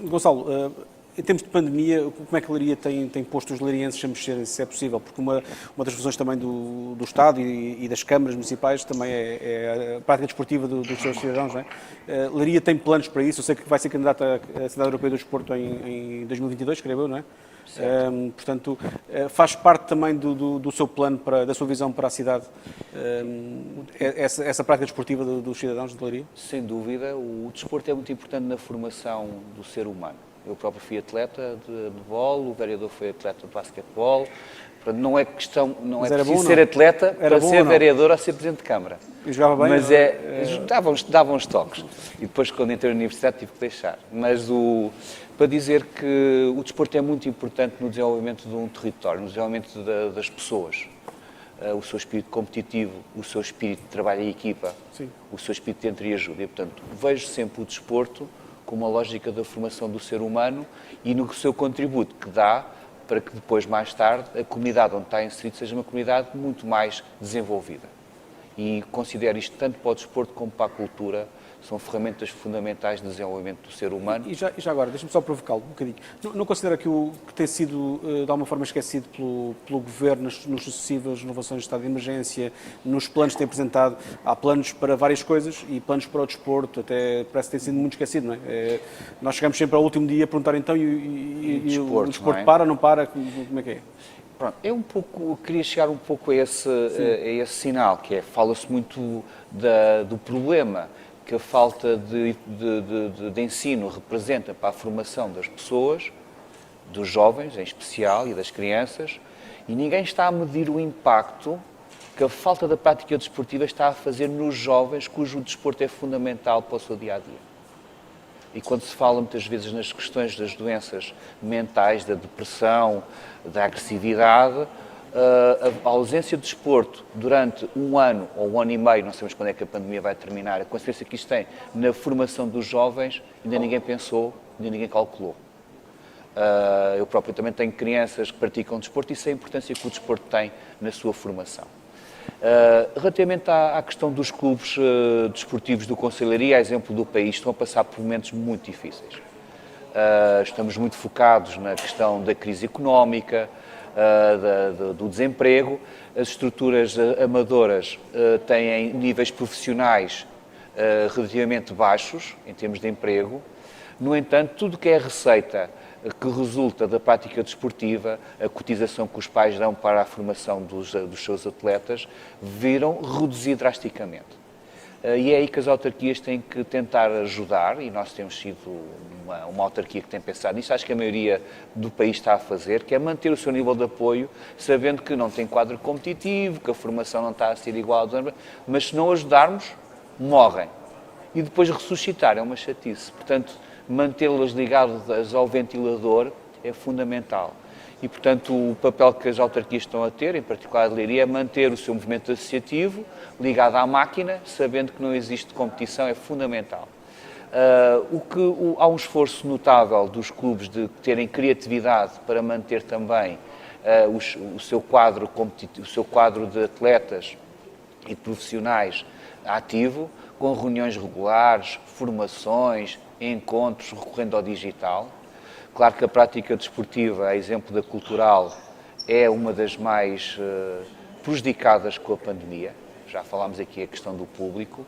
Gonçalo, Em termos de pandemia, como é que a Leiria tem posto os leirienses a mexerem, se é possível? Porque uma das funções também do Estado e das câmaras municipais também é a prática desportiva dos seus cidadãos, não é? Leiria tem planos para isso? Eu sei que vai ser candidata à Cidade Europeia do Desporto em 2022, creio eu, não é? Portanto, faz parte também do seu plano, da sua visão para a cidade, essa prática desportiva dos cidadãos de Leiria? Sem dúvida, o desporto é muito importante na formação do ser humano. Eu próprio fui atleta de handebol, o vereador foi atleta de basquetebol. Portanto, não é preciso ser atleta para ser vereador ou ser presidente de Câmara. E jogava bem? Mas dava uns toques. E depois, quando entrei na universidade, tive que deixar. Mas para dizer que o desporto é muito importante no desenvolvimento de um território, no desenvolvimento das pessoas. O seu espírito competitivo, o seu espírito de trabalho em equipa, sim, o seu espírito de entreajuda. E, portanto, vejo sempre o desporto com uma lógica da formação do ser humano e no seu contributo que dá para que depois, mais tarde, a comunidade onde está inserido seja uma comunidade muito mais desenvolvida. E considero isto tanto para o desporto como para a cultura, são ferramentas fundamentais de desenvolvimento do ser humano. E já agora, deixa-me só provocá-lo um bocadinho. Não considera que tem sido, de alguma forma, esquecido pelo Governo nas sucessivas renovações de estado de emergência, nos planos que tem apresentado? Há planos para várias coisas e planos para o desporto, até parece que tem sido muito esquecido, não é? Nós chegamos sempre ao último dia a perguntar então e o desporto para, não para? Como é que é? Pronto, queria chegar um pouco a esse sinal, que é, fala-se muito do problema que a falta de ensino representa para a formação das pessoas, dos jovens em especial e das crianças, e ninguém está a medir o impacto que a falta da prática desportiva está a fazer nos jovens, cujo desporto é fundamental para o seu dia-a-dia. E quando se fala muitas vezes nas questões das doenças mentais, da depressão, da agressividade, a ausência de desporto durante um ano ou um ano e meio, não sabemos quando é que a pandemia vai terminar, a consequência que isto tem na formação dos jovens, ainda ninguém pensou, ainda ninguém calculou. Eu próprio também tenho crianças que praticam desporto e sei a importância que o desporto tem na sua formação. Relativamente à questão dos clubes desportivos do Conselho de Leiria, a exemplo do país, estão a passar por momentos muito difíceis. Estamos muito focados na questão da crise económica, do desemprego. As estruturas amadoras têm níveis profissionais relativamente baixos em termos de emprego. No entanto, tudo o que é receita que resulta da prática desportiva, a cotização que os pais dão para a formação dos seus atletas, viram reduzir drasticamente. E é aí que as autarquias têm que tentar ajudar, e nós temos sido uma autarquia que tem pensado nisso, acho que a maioria do país está a fazer, que é manter o seu nível de apoio, sabendo que não tem quadro competitivo, que a formação não está a ser igual aos outros, mas se não ajudarmos, morrem. E depois ressuscitar é uma chatice. Portanto, mantê-las ligadas ao ventilador é fundamental. E, portanto, o papel que as autarquias estão a ter, em particular a de Leiria, é manter o seu movimento associativo ligado à máquina, sabendo que não existe competição, é fundamental. Há um esforço notável dos clubes de terem criatividade para manter também o seu quadro de atletas e de profissionais ativo, com reuniões regulares, formações, encontros, recorrendo ao digital. Claro que a prática desportiva, a exemplo da cultural, é uma das mais prejudicadas com a pandemia. Já falámos aqui a questão do público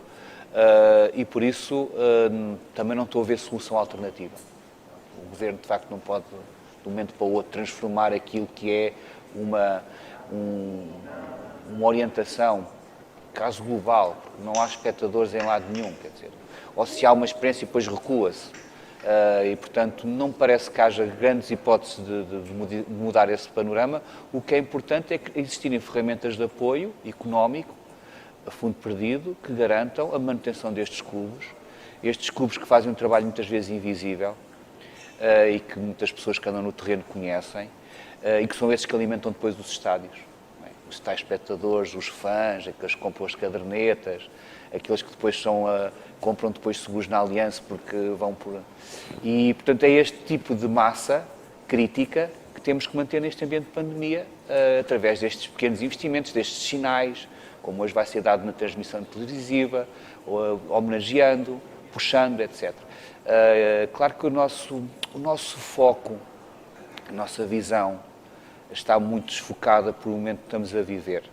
e, por isso, também não estou a ver solução alternativa. O Governo, de facto, não pode, de um momento para o outro, transformar aquilo que é uma orientação, caso global, porque não há espectadores em lado nenhum, quer dizer, ou se há uma experiência e depois recua-se. E, portanto, não me parece que haja grandes hipóteses de mudar esse panorama. O que é importante é que existirem ferramentas de apoio económico, a fundo perdido, que garantam a manutenção destes clubes que fazem um trabalho muitas vezes invisível e que muitas pessoas que andam no terreno conhecem e que são esses que alimentam depois os estádios. Os tais espectadores, os fãs, aqueles que compram as cadernetas, aqueles que depois compram depois seguros na Aliança porque vão por... E, portanto, é este tipo de massa crítica que temos que manter neste ambiente de pandemia através destes pequenos investimentos, destes sinais, como hoje vai ser dado na transmissão televisiva, homenageando, puxando, etc. Claro que o nosso foco, a nossa visão está muito desfocada por o momento que estamos a viver.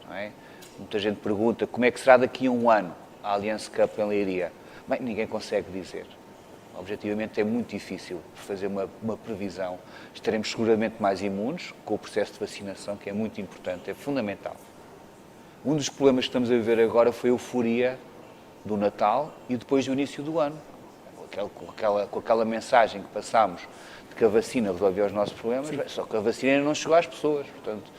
Não é? Muita gente pergunta como é que será daqui a um ano a Allianz Cup em Leiria. Bem, ninguém consegue dizer. Objetivamente é muito difícil fazer uma previsão. Estaremos seguramente mais imunes com o processo de vacinação, que é muito importante, é fundamental. Um dos problemas que estamos a viver agora foi a euforia do Natal e depois do início do ano. Com aquela mensagem que passámos de que a vacina resolvia os nossos problemas, só que a vacina ainda não chegou às pessoas. Portanto,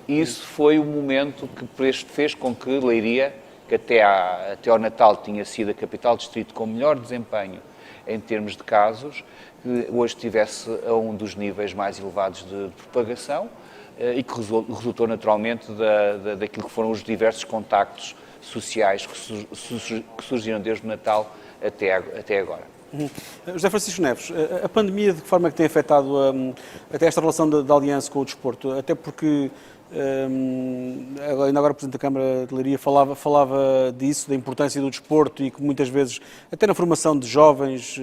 isso foi o momento que fez com que Leiria, que até ao Natal tinha sido a capital distrito com melhor desempenho em termos de casos, que hoje estivesse a um dos níveis mais elevados de propagação e que resultou naturalmente daquilo que foram os diversos contactos sociais que surgiram desde o Natal até agora. José Francisco Neves, a pandemia de que forma é que tem afetado até esta relação da Allianz com o desporto? Até porque ainda agora o Presidente da Câmara de Leiria falava disso, da importância do desporto e que muitas vezes, até na formação de jovens,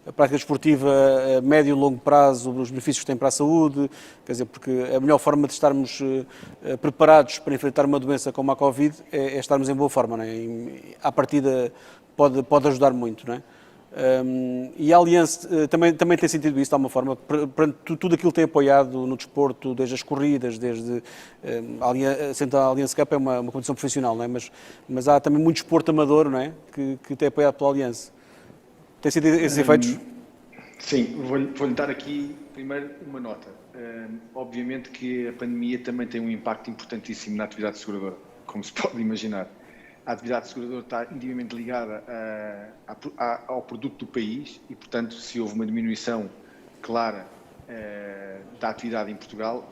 a prática desportiva a médio e longo prazo, os benefícios que tem para a saúde, quer dizer, porque a melhor forma de estarmos preparados para enfrentar uma doença como a Covid é estarmos em boa forma, não é? E, à partida pode ajudar muito, não é? E a Allianz também tem sentido isso de alguma forma, tudo aquilo que tem apoiado no desporto, desde as corridas, sendo a Allianz Cup é uma competição profissional, não é? Mas há também muito desporto amador, não é? Que tem apoiado pela Allianz. Tem sido esses efeitos? Sim, vou-lhe dar aqui primeiro uma nota. Obviamente que a pandemia também tem um impacto importantíssimo na atividade seguradora, como se pode imaginar. A atividade seguradora está intimamente ligada ao produto do país e, portanto, se houve uma diminuição clara da atividade em Portugal,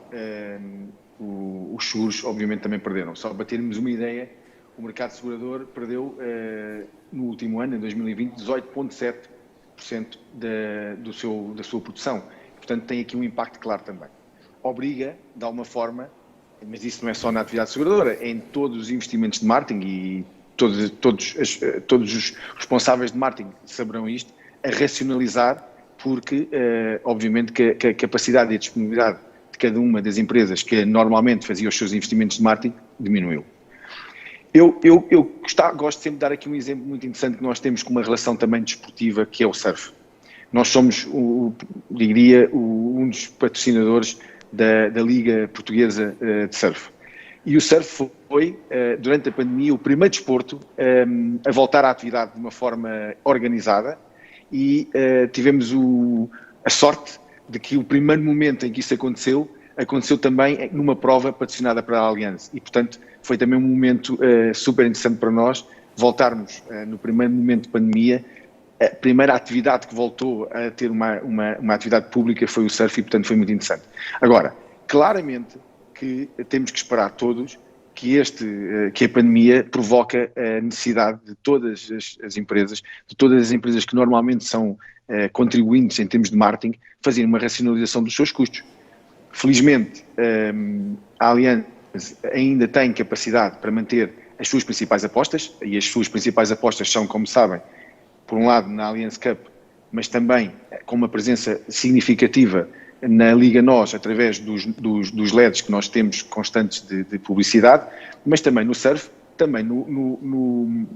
os seguros, obviamente, também perderam. Só para termos uma ideia, o mercado segurador perdeu, no último ano, em 2020, 18,7% da sua produção. Portanto, tem aqui um impacto claro também. Obriga, de alguma forma, mas isso não é só na atividade seguradora, é em todos os investimentos de marketing e todos os responsáveis de marketing saberão isto, a racionalizar, porque obviamente que a capacidade e a disponibilidade de cada uma das empresas que normalmente fazia os seus investimentos de marketing diminuiu. Eu gosto sempre de dar aqui um exemplo muito interessante que nós temos com uma relação também desportiva, que é o surf. Nós somos, diria, um dos patrocinadores da Liga Portuguesa de Surf. E o surf foi, durante a pandemia, o primeiro desporto a voltar à atividade de uma forma organizada e tivemos a sorte de que o primeiro momento em que isso aconteceu também numa prova patrocinada para a Allianz. E, portanto, foi também um momento super interessante para nós voltarmos no primeiro momento de pandemia. A primeira atividade que voltou a ter uma atividade pública foi o surf e, portanto, foi muito interessante. Agora, claramente que temos que esperar todos que a pandemia provoca a necessidade de todas as empresas, que normalmente são contribuintes em termos de marketing, fazerem uma racionalização dos seus custos. Felizmente, a Allianz ainda tem capacidade para manter as suas principais apostas, e as suas principais apostas são, como sabem, por um lado na Allianz Cup, mas também com uma presença significativa na Liga NOS, através dos LEDs que nós temos constantes de publicidade, mas também no surf, também no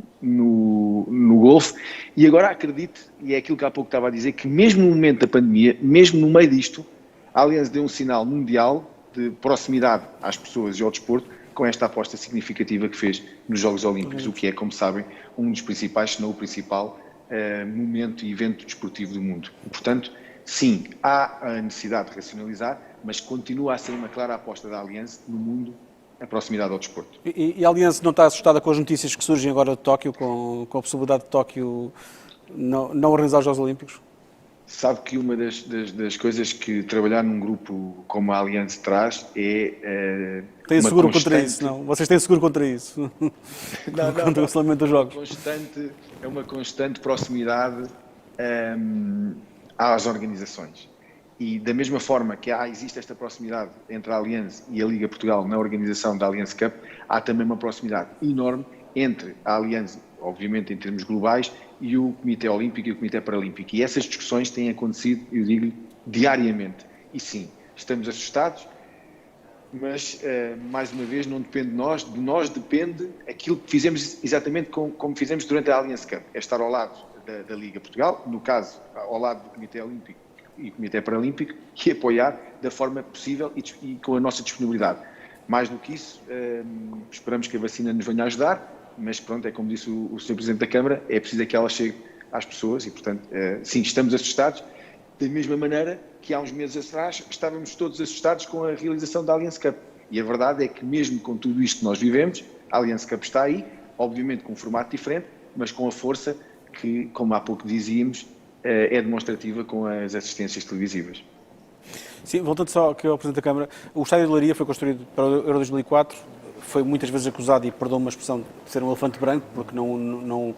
golfe. E agora acredite, e é aquilo que há pouco estava a dizer, que mesmo no momento da pandemia, mesmo no meio disto, a Allianz deu um sinal mundial de proximidade às pessoas e ao desporto, com esta aposta significativa que fez nos Jogos Olímpicos, o que é, como sabem, um dos principais, se não o principal, momento e evento desportivo do mundo. E, portanto, sim, há a necessidade de racionalizar, mas continua a ser uma clara aposta da Allianz no mundo, a proximidade ao desporto. E a Allianz não está assustada com as notícias que surgem agora de Tóquio, com a possibilidade de Tóquio não organizar os Jogos Olímpicos? Sabe que uma das coisas que trabalhar num grupo como a Allianz traz é tem seguro contra isso, não? Vocês têm seguro contra isso? Contra o cancelamento dos Jogos? É uma constante proximidade às organizações. E da mesma forma que existe esta proximidade entre a Allianz e a Liga Portugal na organização da Allianz Cup, há também uma proximidade enorme entre a Allianz, obviamente em termos globais, e o Comitê Olímpico e o Comitê Paralímpico. E essas discussões têm acontecido, eu digo, diariamente. E sim, estamos assustados, mas, mais uma vez, não depende de nós depende aquilo que fizemos exatamente como fizemos durante a Allianz Cup, é estar ao lado da Liga Portugal, no caso, ao lado do Comitê Olímpico e Comitê Paralímpico, e apoiar da forma possível e com a nossa disponibilidade. Mais do que isso, esperamos que a vacina nos venha a ajudar, mas pronto, é como disse o Sr. Presidente da Câmara, é preciso que ela chegue às pessoas e, portanto, sim, estamos assustados, da mesma maneira que há uns meses atrás estávamos todos assustados com a realização da Allianz Cup. E a verdade é que mesmo com tudo isto que nós vivemos, a Allianz Cup está aí, obviamente com um formato diferente, mas com a força que, como há pouco dizíamos, é demonstrativa com as assistências televisivas. Sim, voltando só aqui ao Presidente da Câmara, o Estádio de Leiria foi construído para o Euro 2004, foi muitas vezes acusado, e perdoa-me uma expressão, de ser um elefante branco, porque a União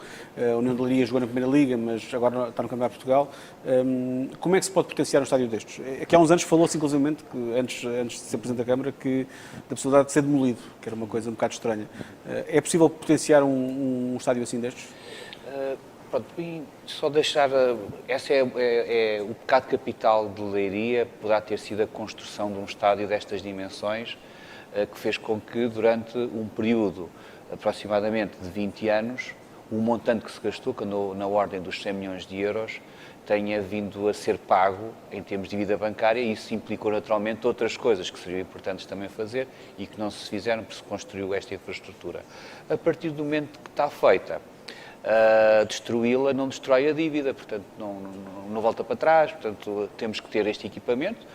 de Leiria jogou na Primeira Liga, mas agora está no Campeonato de Portugal. Como é que se pode potenciar um estádio destes? Aqui há uns anos falou-se, inclusivamente, que, antes de ser Presidente da Câmara, da possibilidade de ser demolido, que era uma coisa um bocado estranha. É possível potenciar um estádio assim destes? Pronto, e só deixar, esse é o pecado capital de Leiria, poderá ter sido a construção de um estádio destas dimensões, que fez com que durante um período aproximadamente de 20 anos, o montante que se gastou, que andou na ordem dos 100 milhões de euros, tenha vindo a ser pago em termos de dívida bancária, e isso implicou naturalmente outras coisas que seriam importantes também fazer e que não se fizeram porque se construiu esta infraestrutura. A partir do momento que está feita, destruí-la não destrói a dívida, portanto não volta para trás, portanto temos que ter este equipamento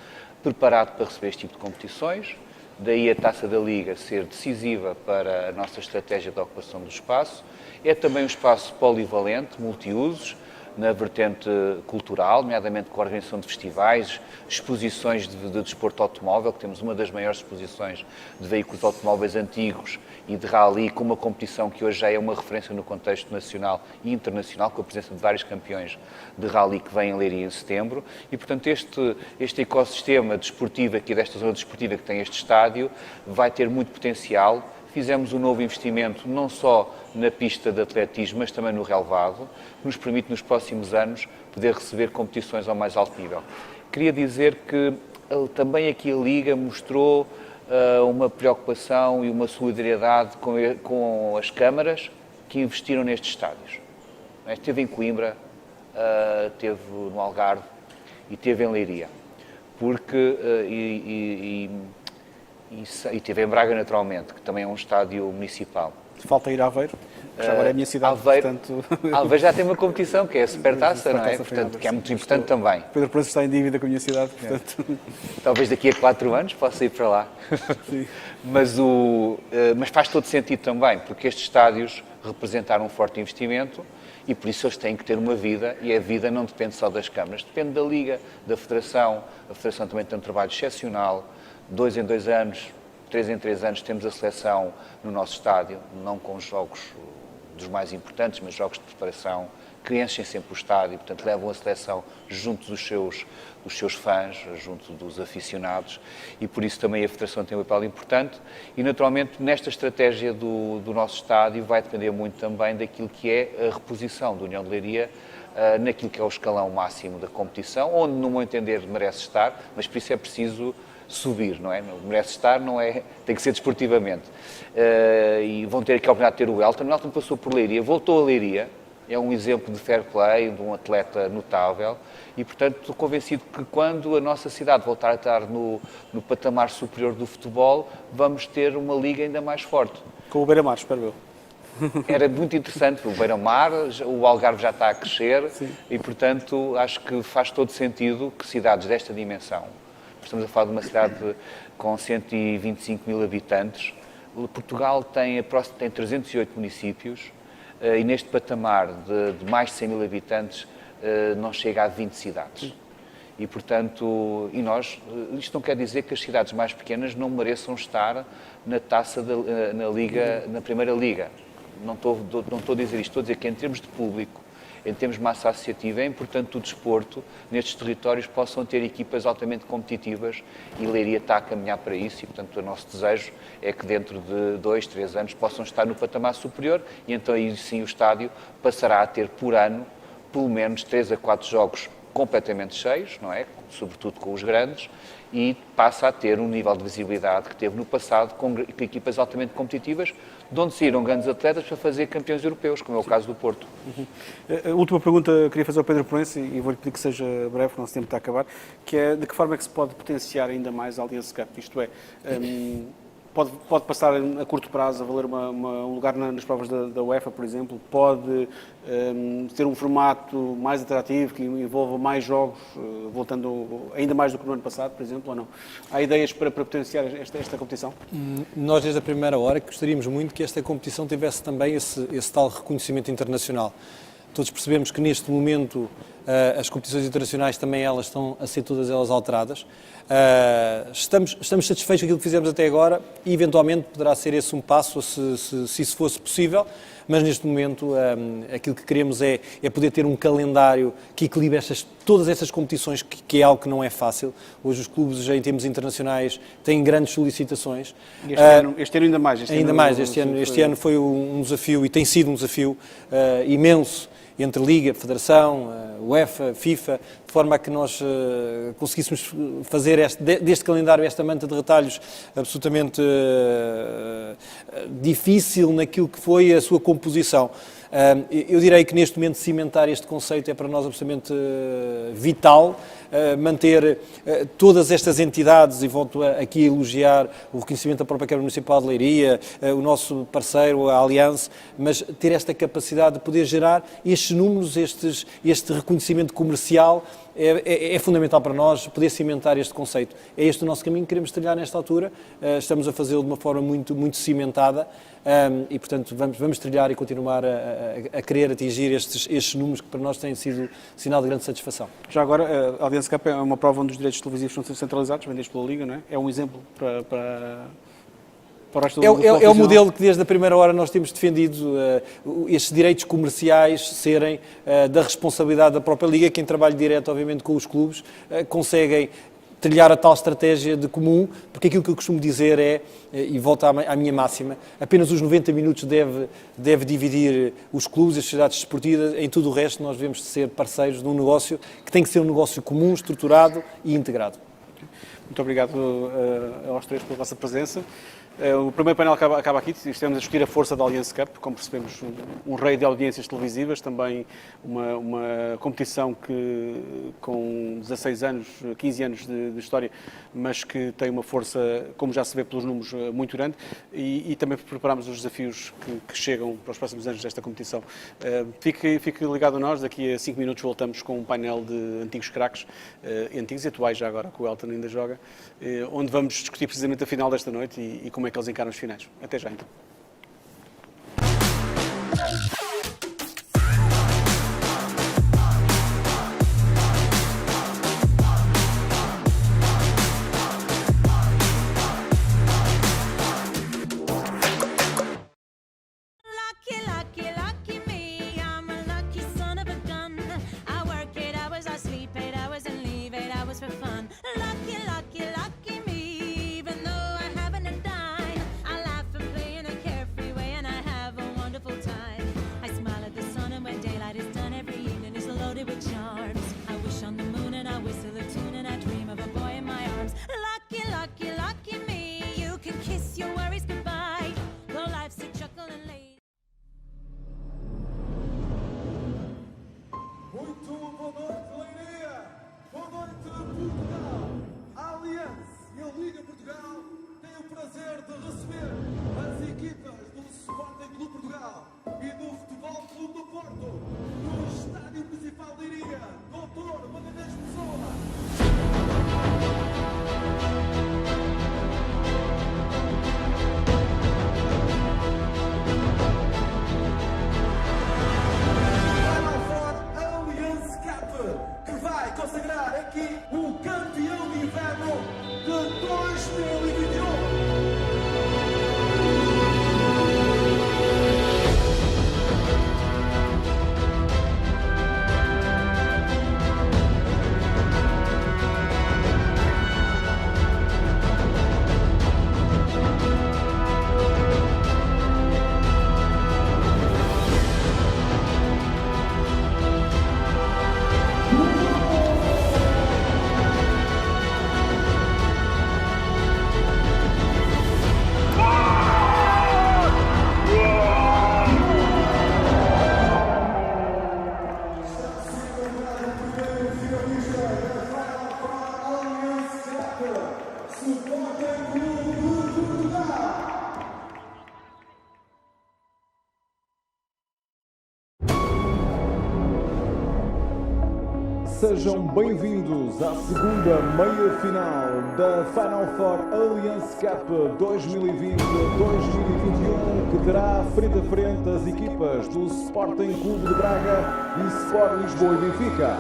preparado para receber este tipo de competições, daí a Taça da Liga ser decisiva para a nossa estratégia de ocupação do espaço. É também um espaço polivalente, multiusos, na vertente cultural, nomeadamente com a organização de festivais, exposições de desporto automóvel, que temos uma das maiores exposições de veículos automóveis antigos e de rally, com uma competição que hoje já é uma referência no contexto nacional e internacional, com a presença de vários campeões de rally que vêm a Leiria em setembro. E, portanto, este ecossistema desportivo aqui, desta zona desportiva que tem este estádio, vai ter muito potencial. Fizemos um novo investimento, não só na pista de atletismo, mas também no relevado, que nos permite, nos próximos anos, poder receber competições ao mais alto nível. Queria dizer que também aqui a Liga mostrou uma preocupação e uma solidariedade com as câmaras que investiram nestes estádios. Esteve em Coimbra, esteve no Algarve e esteve em Leiria. Porque... E teve em Braga, naturalmente, que também é um estádio municipal. Falta ir a Aveiro, que já agora é a minha cidade, Aveiro, portanto... Aveiro já tem uma competição, que é a Supertaça, não é? Portanto, que é muito importante também. Pedro Proença está em dívida com a minha cidade, portanto... Talvez daqui a 4 anos possa ir para lá. Sim. Mas faz todo sentido também, porque estes estádios representaram um forte investimento e por isso eles têm que ter uma vida, e a vida não depende só das câmaras, depende da Liga, da Federação. A Federação também tem um trabalho excepcional. 2 em 2 anos, 3 em 3 anos temos a seleção no nosso estádio, não com jogos dos mais importantes, mas jogos de preparação, que enchem sempre o estádio, portanto levam a seleção junto dos seus fãs, junto dos aficionados, e por isso também a Federação tem um papel importante. E naturalmente nesta estratégia do nosso estádio vai depender muito também daquilo que é a reposição da União de Leiria naquilo que é o escalão máximo da competição, onde no meu entender merece estar, mas por isso é preciso subir, não é? Merece estar, não é? Tem que ser desportivamente. E vão ter aqui a oportunidade de ter o Elton. O Elton passou por Leiria, voltou a Leiria, é um exemplo de fair play, de um atleta notável, e portanto estou convencido que quando a nossa cidade voltar a estar no patamar superior do futebol, vamos ter uma liga ainda mais forte. Com o Beira-Mar, espero eu. Era muito interessante, o Beira-Mar, o Algarve já está a crescer. Sim. E portanto acho que faz todo sentido que cidades desta dimensão, estamos a falar de uma cidade com 125 mil habitantes. Portugal tem 308 municípios e neste patamar de mais de 100 mil habitantes não chega a 20 cidades. E, portanto, isto não quer dizer que as cidades mais pequenas não mereçam estar na taça na Primeira Liga. Não estou a dizer isto, estou a dizer que em termos de público, em termos de massa associativa, é importante que o desporto, nestes territórios, possam ter equipas altamente competitivas e Leiria está a caminhar para isso e, portanto, o nosso desejo é que dentro de 2, 3 anos possam estar no patamar superior e então aí sim o estádio passará a ter por ano pelo menos 3 a 4 jogos completamente cheios, não é? Sobretudo com os grandes, e passa a ter um nível de visibilidade que teve no passado com equipas altamente competitivas, de onde saíram grandes atletas para fazer campeões europeus, como é o caso do Porto. A última pergunta que queria fazer ao Pedro Proença, e vou-lhe pedir que seja breve, porque o nosso tempo está a acabar, que é de que forma é que se pode potenciar ainda mais a Allianz Cup? Isto é, pode passar a curto prazo a valer um lugar nas provas da UEFA, por exemplo, pode ter um formato mais atrativo, que envolva mais jogos, voltando ainda mais do que no ano passado, por exemplo, ou não? Há ideias para potenciar esta competição? Nós, desde a primeira hora, gostaríamos muito que esta competição tivesse também esse tal reconhecimento internacional. Todos percebemos que neste momento as competições internacionais também elas estão a ser todas elas alteradas. Estamos satisfeitos com aquilo que fizemos até agora e eventualmente poderá ser esse um passo se isso fosse possível, mas neste momento aquilo que queremos é poder ter um calendário que equilibre todas essas competições, que é algo que não é fácil. Hoje os clubes, em termos internacionais, têm grandes solicitações. Este ano ainda mais. Este ano foi um desafio e tem sido um desafio imenso entre Liga, Federação, UEFA, FIFA, de forma a que nós conseguíssemos fazer deste calendário esta manta de retalhos absolutamente difícil naquilo que foi a sua composição. Eu direi que neste momento cimentar este conceito é para nós absolutamente vital, manter todas estas entidades, e volto aqui a elogiar o reconhecimento da própria Câmara Municipal de Leiria, o nosso parceiro, a Allianz, mas ter esta capacidade de poder gerar estes números, este reconhecimento comercial, é fundamental para nós poder cimentar este conceito. É este o nosso caminho que queremos trilhar nesta altura, estamos a fazê-lo de uma forma muito, muito cimentada e, portanto, vamos trilhar e continuar a querer atingir estes números que para nós têm sido sinal de grande satisfação. Já agora, a Allianz Cup é uma prova onde os direitos televisivos são centralizados, vendidos pela Liga, não é? É um exemplo para o resto do É o modelo que desde a primeira hora nós temos defendido, estes direitos comerciais serem da responsabilidade da própria Liga. Quem trabalha direto, obviamente, com os clubes, conseguem trilhar a tal estratégia de comum, porque aquilo que eu costumo dizer é, e volto à minha máxima, apenas os 90 minutos deve dividir os clubes, as sociedades desportivas, em tudo o resto nós devemos ser parceiros de um negócio que tem que ser um negócio comum, estruturado e integrado. Muito obrigado aos três pela vossa presença. O primeiro painel acaba aqui, estamos a discutir a força da Allianz Cup, como percebemos, um rei de audiências televisivas, também uma competição que com 16 anos, 15 anos de história, mas que tem uma força, como já se vê pelos números, muito grande, e também preparamos os desafios que chegam para os próximos anos desta competição. Fique ligado a nós, daqui a 5 minutos voltamos com um painel de antigos craques, antigos e atuais já agora, que o Elton ainda joga, onde vamos discutir precisamente a final desta noite e como é que eles encaram os finais. Até já, então. Muito boa noite, Leiria! Boa noite, Portugal! sejam bem-vindos à segunda meia-final da Final Four Allianz Cup 2020-2021, que terá frente a frente as equipas do Sporting Clube de Braga e Sport Lisboa e Benfica.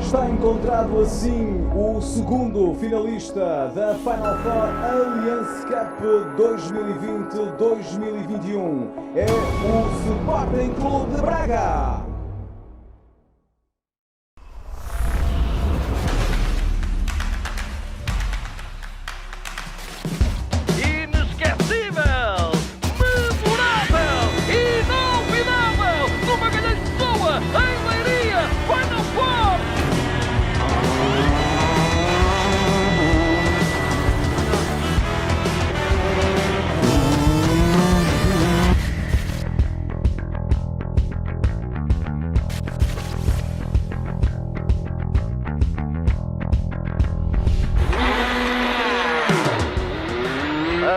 Está encontrado assim o segundo finalista da Final Four Allianz Cup 2020-2021. É o Sporting Clube de Braga. Inesquecível, memorável, inolvidável, no Magalhães de Soa, em Leiria, Final Four.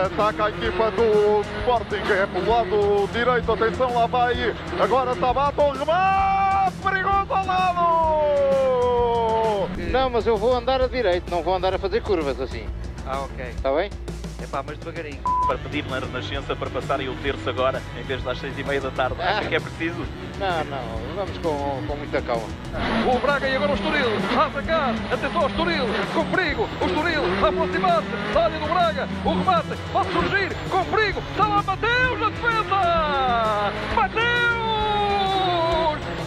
Ataca a equipa do Sporting, é pelo lado direito, atenção, lá vai, agora Tabata, o remate, perigoso ao lado! Não, mas eu vou andar a direito, não vou andar a fazer curvas assim. Ah, ok. Está bem? Epá, mas devagarinho. Para pedir na Renascença para passarem o terço agora, em vez das 6h30 da tarde. Acha que é preciso? Não, vamos com muita calma. O Braga e agora o Estoril, a atacar, atenção ao Estoril, com perigo, o Estoril a aproximar-se da área do Braga, o remate pode surgir, com perigo, está lá Mateus na defesa! Mateus!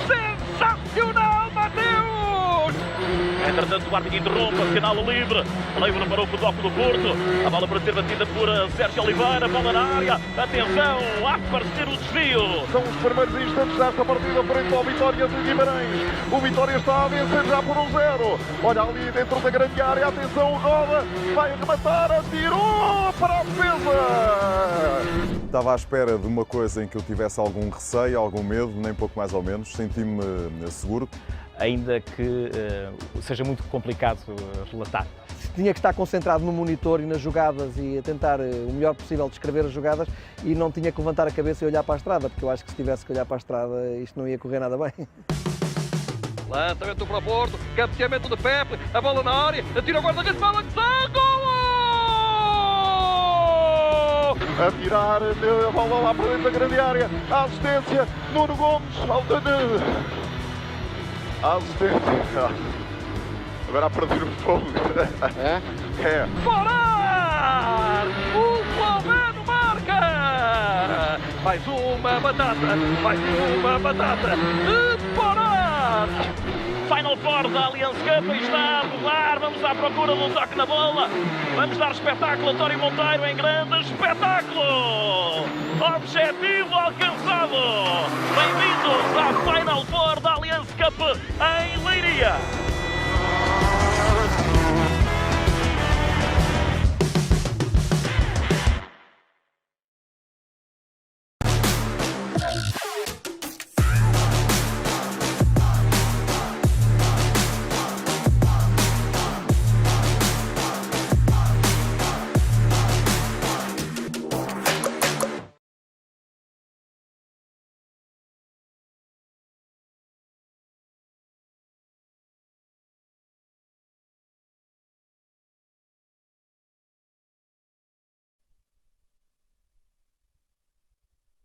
Sensacional, Mateus! Entretanto, o árbitro interrompe, sinal livre para o Futebol Clube do Porto, a bola para ser batida por Sérgio Oliveira, bola na área, atenção, a aparecer o desvio. São os primeiros instantes desta partida frente ao Vitória de Guimarães. O Vitória está a vencer já por 1-0. Olha ali dentro da grande área, atenção, roda, vai rematar, atirou para a defesa. Estava à espera de uma coisa em que eu tivesse algum receio, algum medo, nem pouco mais ou menos. Senti-me seguro. Ainda que seja muito complicado relatar. Tinha que estar concentrado no monitor e nas jogadas e a tentar o melhor possível descrever as jogadas e não tinha que levantar a cabeça e olhar para a estrada, porque eu acho que se tivesse que olhar para a estrada isto não ia correr nada bem. Lançamento para o Porto, cabeceamento de Pepe, a bola na área, atira o guarda-redes, bola que sai, gol! A tirar a bola lá para dentro da grande área, a assistência, Nuno Gomes, a assistência, agora a perder o fogo. É? Parar! O Sloveno marca! Mais uma batata, de parar! Final Four da Allianz Cup está a rolar, vamos à procura do toque na bola, vamos dar espetáculo a Tório Monteiro em grande espetáculo! Objetivo alcançado! Bem-vindos à Final Four da Allianz Cup em Leiria!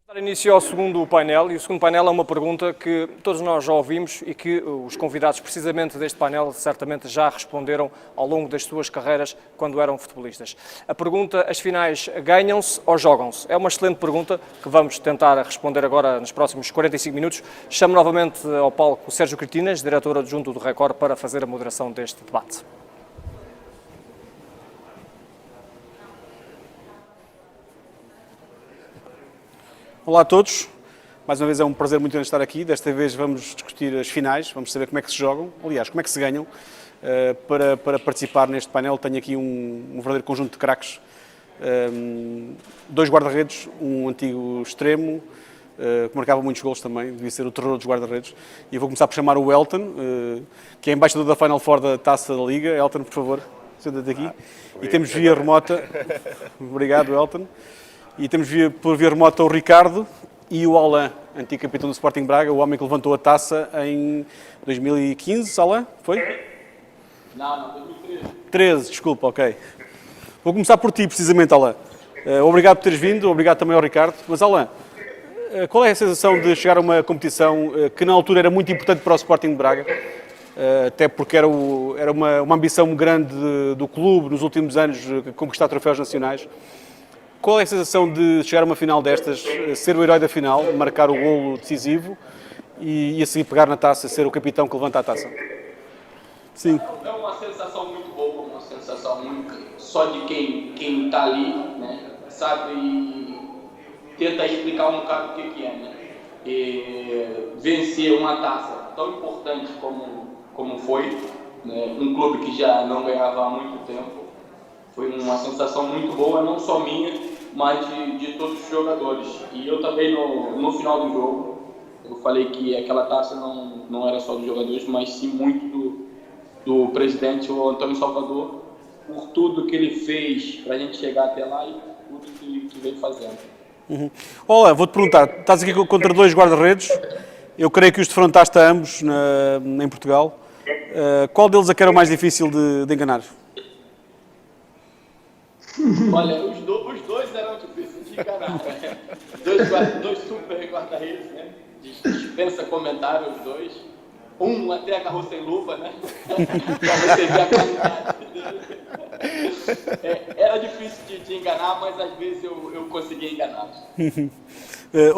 Dar início ao segundo painel, e o segundo painel é uma pergunta que todos nós já ouvimos e que os convidados precisamente deste painel certamente já responderam ao longo das suas carreiras quando eram futebolistas. A pergunta: as finais ganham-se ou jogam-se? É uma excelente pergunta que vamos tentar responder agora nos próximos 45 minutos. Chamo novamente ao palco o Sérgio Cretinas, diretor adjunto do Record, para fazer a moderação deste debate. Olá a todos, mais uma vez é um prazer muito grande estar aqui. Desta vez vamos discutir as finais, vamos saber como é que se jogam, aliás, como é que se ganham. Para participar neste painel tenho aqui um verdadeiro conjunto de craques, dois guarda-redes, um antigo extremo, que marcava muitos golos também, devia ser o terror dos guarda-redes. E eu vou começar por chamar o Elton, que é embaixador da Final Four da Taça da Liga. Elton, por favor, senta-te aqui. E temos via remota, obrigado Elton. E temos por via remota o Ricardo e o Alain, antigo capitão do Sporting Braga, o homem que levantou a taça em 2015, Alain, foi? Não, 2013. 13, desculpa, ok. Vou começar por ti, precisamente, Alain. Obrigado por teres vindo, obrigado também ao Ricardo. Mas, Alain, qual é a sensação de chegar a uma competição que na altura era muito importante para o Sporting de Braga, até porque era uma ambição grande do clube nos últimos anos, conquistar troféus nacionais? Qual é a sensação de chegar a uma final destas, ser o herói da final, marcar o golo decisivo e a seguir pegar na taça, ser o capitão que levanta a taça? Sim. É uma sensação muito boa, uma sensação única, só de quem está ali, né, sabe, e tenta explicar um bocado o que é, né? E vencer uma taça tão importante como foi, né, um clube que já não ganhava há muito tempo. Foi uma sensação muito boa, não só minha, mas de todos os jogadores. E eu também, no final do jogo, eu falei que aquela taça não era só dos jogadores, mas sim muito do presidente, o Antônio Salvador, por tudo que ele fez para a gente chegar até lá e tudo que veio fazendo. Uhum. Olá, vou-te perguntar, estás aqui contra dois guarda-redes, eu creio que os defrontaste a ambos em Portugal. Qual deles é que era o mais difícil de enganar? Olha, os dois eram difíceis de enganar, né? Dois super guarda-redes, né? Dispensa comentário os dois. Um até agarrou sem luva, né? Pra você ver a qualidade dele. Era difícil de enganar, mas às vezes eu conseguia enganá-los.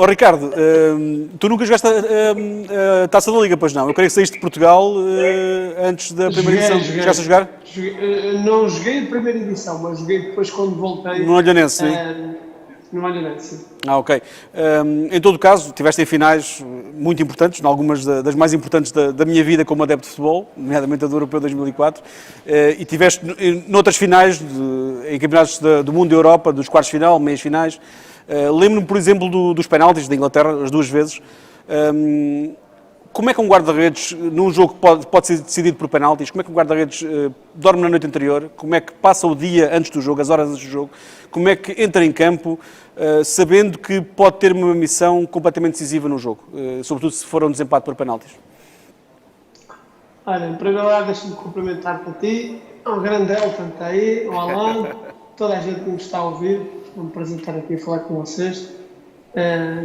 Ricardo, tu nunca jogaste a Taça da Liga, pois não? Eu creio que saíste de Portugal antes da primeira edição. Jogaste a jogar? Não joguei a primeira edição, mas joguei depois quando voltei. No Olhanense, sim? No Olhanense, sim. Ok. Em todo o caso, tiveste em finais muito importantes, algumas das mais importantes da minha vida como adepto de futebol, nomeadamente a do Europeu 2004, e tiveste noutras finais, em campeonatos do mundo e Europa, dos quartos de final, meias finais. Lembro-me, por exemplo, dos penaltis da Inglaterra, as duas vezes. Como é que um guarda-redes, num jogo que pode ser decidido por penaltis, como é que um guarda-redes dorme na noite anterior? Como é que passa o dia antes do jogo, as horas antes do jogo? Como é que entra em campo, sabendo que pode ter uma missão completamente decisiva no jogo, sobretudo se for um desempate por penaltis? Olha, em primeiro lugar, deixa-me cumprimentar para ti, ao grande Elton está aí, ao Alain, toda a gente que nos está a ouvir. É um prazer estar aqui a falar com vocês.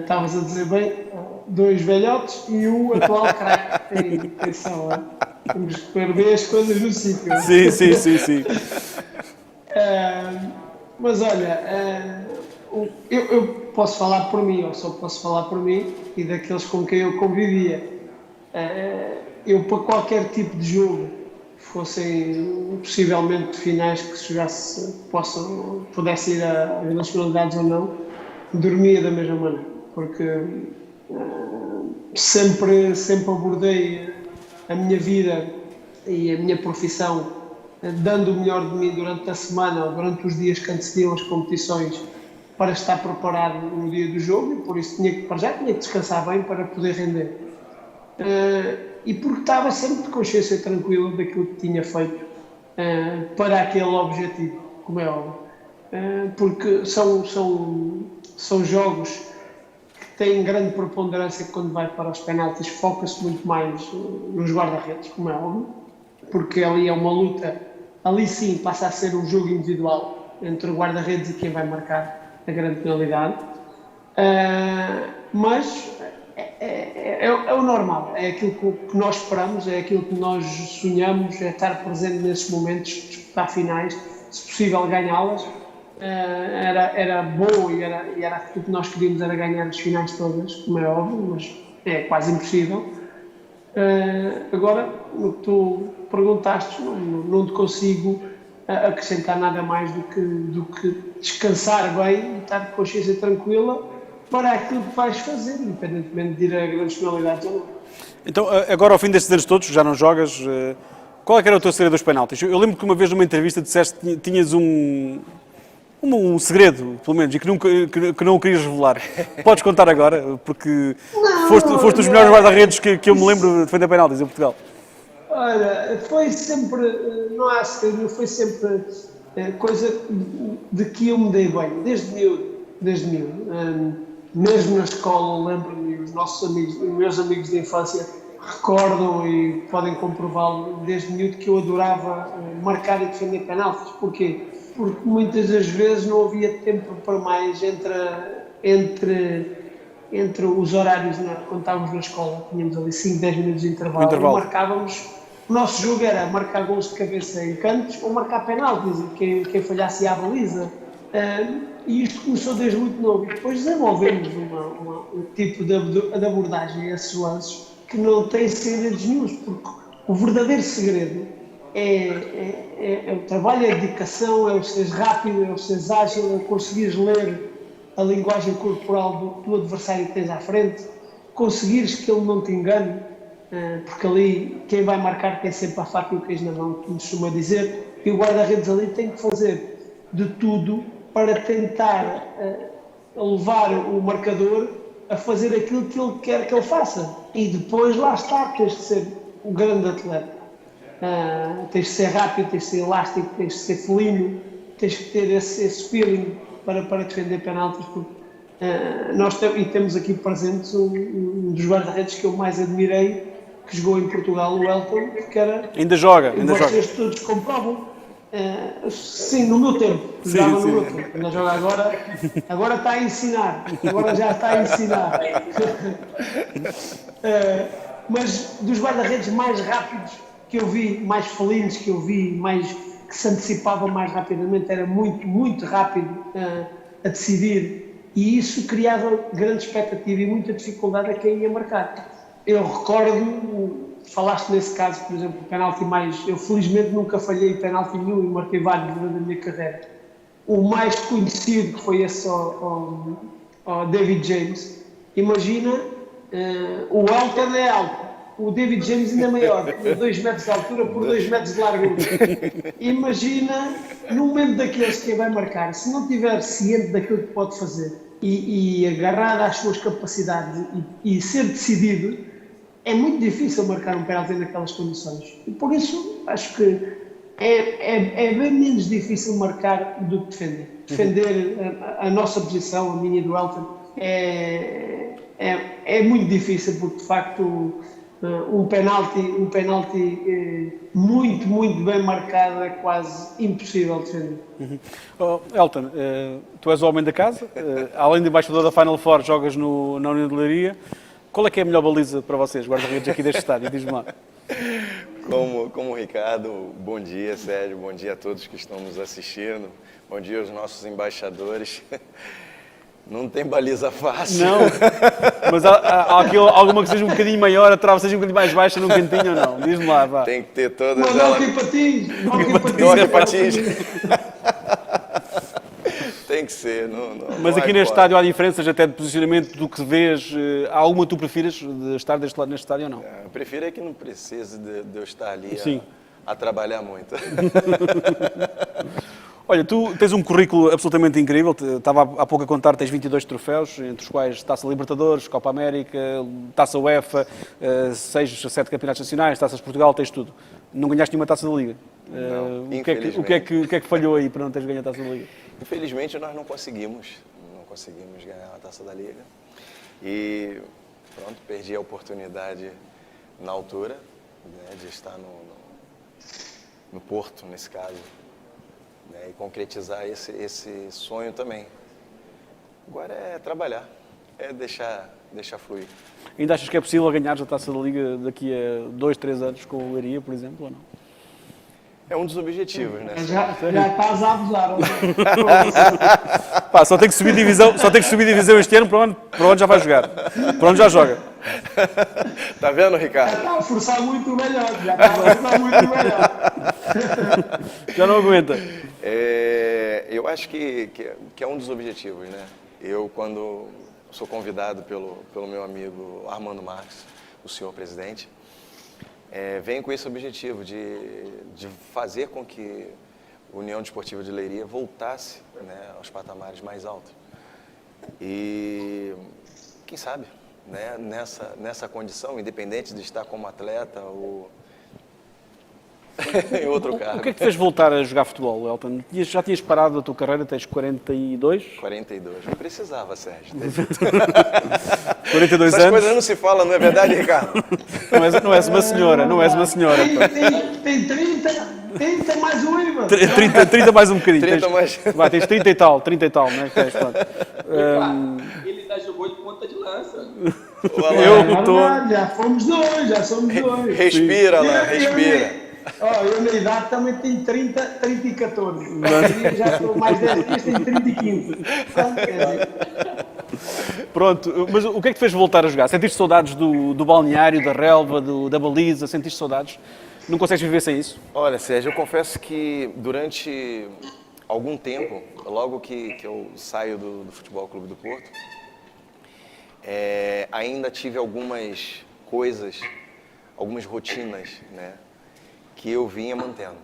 Estavas a dizer bem, dois velhotes e um atual craque. Atenção, temos que perder as coisas no sítio. Sim. Mas olha, eu posso falar por mim, ou só posso falar por mim e daqueles com quem eu convivia. Eu, para qualquer tipo de jogo, fossem possivelmente finais que se jogasse, pudesse ir a nacionalidades ou não, dormia da mesma maneira, porque sempre abordei a minha vida e a minha profissão dando o melhor de mim durante a semana ou durante os dias que antecediam as competições para estar preparado no dia do jogo, e por isso tinha que descansar bem para poder render. E porque estava sempre de consciência tranquila daquilo que tinha feito para aquele objetivo, como é óbvio. Porque são jogos que têm grande preponderância quando vai para os penaltis, foca-se muito mais nos guarda-redes, como é óbvio, porque ali é uma luta, ali sim passa a ser um jogo individual entre o guarda-redes e quem vai marcar a grande penalidade. Mas é o normal, é aquilo que nós esperamos, é aquilo que nós sonhamos, é estar presente nesses momentos, disputar finais, se possível ganhá-las. Era bom e era aquilo que nós queríamos, era ganhar as finais todas, como é óbvio, mas é quase impossível. Agora, o que tu perguntaste, não te consigo acrescentar nada mais do que descansar bem, estar de consciência tranquila para aquilo que vais fazer, independentemente de ir a grandes finalidades ou não. Então, agora ao fim destes anos todos, já não jogas, qual é que era o teu segredo dos penaltis? Eu lembro que uma vez numa entrevista disseste que tinhas um segredo, pelo menos, e que não o querias revelar. Podes contar agora? Porque foste dos melhores guarda-redes que eu me lembro de defender penaltis em Portugal. Olha, foi sempre, não há segredo, foi sempre coisa de que eu me dei bem, desde miúdo. Mesmo na escola, lembro-me, os meus amigos de infância recordam e podem comprová-lo desde miúdo que eu adorava marcar e defender penaltis. Porquê? Porque muitas das vezes não havia tempo para mais entre os horários, quando estávamos na escola, tínhamos ali 5, 10 minutos de intervalo. E marcávamos, o nosso jogo era marcar gols de cabeça em cantos ou marcar penaltis, e quem falhasse ia à baliza. E isto começou desde muito novo. E depois desenvolvemos um tipo de abordagem a esses lances que não tem segredos nenhums, porque o verdadeiro segredo é o trabalho, é a dedicação, é o seres rápido, é o seres ágil, é o conseguires ler a linguagem corporal do adversário que tens à frente, conseguires que ele não te engane, porque ali quem vai marcar tem sempre a faca e o queijo na mão, como se costuma dizer, e o guarda-redes ali tem que fazer de tudo para tentar levar o marcador a fazer aquilo que ele quer que ele faça. E depois, lá está, tens de ser um grande atleta. Tens de ser rápido, tens de ser elástico, tens de ser felino, tens que ter esse feeling para defender penaltis. Nós temos aqui presentes um dos guarda-redes que eu mais admirei, que jogou em Portugal, o Elton, que era... Ainda joga. Vocês todos comprovam. Sim, no meu tempo. Jogava no meu tempo. Ainda joga agora está a ensinar. Agora já está a ensinar. Mas dos guarda-redes mais rápidos que eu vi, mais felinos que eu vi, que se antecipavam mais rapidamente, era muito, muito rápido a decidir. E isso criava grande expectativa e muita dificuldade a quem ia marcar. Eu recordo, falaste nesse caso, por exemplo, o penalti eu felizmente nunca falhei penalti nenhum e marquei vários durante a minha carreira. O mais conhecido, que foi esse ao David James, imagina, o Elton é alto, o David James ainda é maior, 2 metros de altura por 2 metros de largura. Imagina, no momento daqueles que vai marcar, se não estiver ciente daquilo que pode fazer e agarrado às suas capacidades e ser decidido, é muito difícil marcar um penalti naquelas condições. E por isso, acho que é bem menos difícil marcar do que defender. Defender a nossa posição, a minha e do Elton, é muito difícil, porque de facto um penalti muito, muito bem marcado é quase impossível de defender. Elton, tu és o homem da casa, além de embaixador da Final Four, jogas na União de Leiria. Qual é que é a melhor baliza para vocês, guarda-redes aqui deste estádio? Diz-me lá. Como o Ricardo, bom dia, Sérgio, bom dia a todos que estão nos assistindo, bom dia aos nossos embaixadores. Não tem baliza fácil. Não, mas há aqui alguma que seja um bocadinho maior, a trave seja um bocadinho mais baixa num cantinho ou não? Diz-me lá, vá. Tem que ter todas elas. Não tem patins. Tem que ser. Mas aqui neste estádio há diferenças até de posicionamento do que vês. Há alguma que tu prefiras de estar deste lado neste estádio ou não? Eu prefiro é que não precise de eu estar ali a trabalhar muito. Olha, tu tens um currículo absolutamente incrível. Estava há pouco a contar, tens 22 troféus, entre os quais Taça Libertadores, Copa América, Taça UEFA, 6 a 7 campeonatos nacionais, Taças de Portugal, tens tudo. Não ganhaste nenhuma Taça da Liga. Não, o que é que falhou aí para não teres ganho a Taça da Liga? Infelizmente nós não conseguimos ganhar a Taça da Liga. E pronto, perdi a oportunidade na altura, né, de estar no Porto, nesse caso, né, e concretizar esse sonho também. Agora é trabalhar. é deixar fluir. Ainda achas que é possível ganhar a Taça da Liga daqui a 2, 3 anos com o Leiria, por exemplo, ou não? É um dos objetivos, né? Já estás a abusar. Pá, só tem que subir divisão este ano, para onde já vai jogar. Para onde já joga. Tá vendo, Ricardo? Já está a forçar muito o velhote. Já não aguenta. Eu acho que é um dos objetivos, né? Eu, quando sou convidado pelo meu amigo Armando Marques, o senhor presidente, venho com esse objetivo de fazer com que a União Desportiva de Leiria voltasse, né, aos patamares mais altos. E, quem sabe, né, nessa condição, independente de estar como atleta ou em outro cargo. O que é que te fez voltar a jogar futebol, Elton? Já tinhas parado a tua carreira, tens 42? 42. Não precisava, Sérgio. 42 Essas anos. coisas não se falam, não é verdade, Ricardo? Não és uma senhora, não és uma senhora. Tem 30 mais um aí, mano. 30 mais um bocadinho. 30 mais. Vai, tens 30 e tal, né? Tens, pronto. Ele já jogou de ponta de lança. Eu estou. Já somos dois. Respira lá, respira. Eu na idade também tenho 30 e 14. Já estou mais 10 dias, tenho 30 e 15. Pronto, mas o que é que te fez voltar a jogar? Sentiste saudades do balneário, da relva, da baliza? Sentiste saudades? Não consegues viver sem isso? Olha, Sérgio, eu confesso que durante algum tempo, logo que eu saio do Futebol Clube do Porto, ainda tive algumas coisas, algumas rotinas, né, que eu vinha mantendo.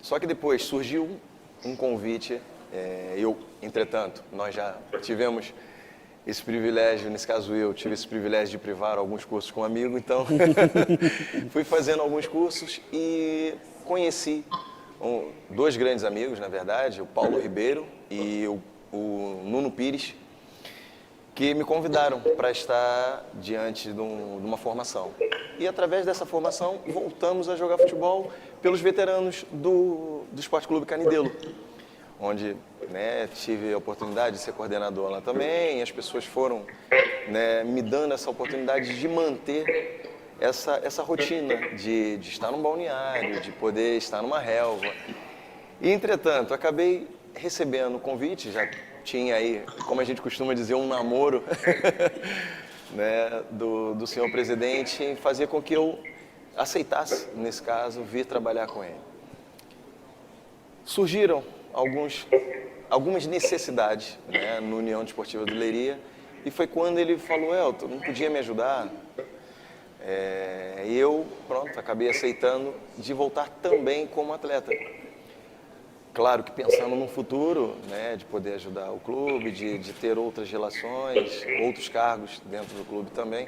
Só que depois surgiu um convite, entretanto, nós já tivemos esse privilégio, nesse caso eu tive esse privilégio de privar alguns cursos com um amigo, então fui fazendo alguns cursos e conheci dois grandes amigos, na verdade, o Paulo Ribeiro e o Nuno Pires, que me convidaram para estar diante de uma formação. E através dessa formação voltamos a jogar futebol pelos veteranos do Esporte Clube Canidelo, onde, né, tive a oportunidade de ser coordenador lá também, e as pessoas foram, né, me dando essa oportunidade de manter essa rotina de estar num balneário, de poder estar numa relva. E, entretanto, acabei recebendo o convite, já tinha aí, como a gente costuma dizer, um namoro né, do senhor presidente, em fazer com que eu aceitasse, nesse caso, vir trabalhar com ele. Surgiram algumas necessidades, né, no União Desportiva de Leiria, e foi quando ele falou: Elton, não podia me ajudar? E eu, pronto, acabei aceitando de voltar também como atleta. Claro que pensando no futuro, né, de poder ajudar o clube, de ter outras relações, outros cargos dentro do clube também,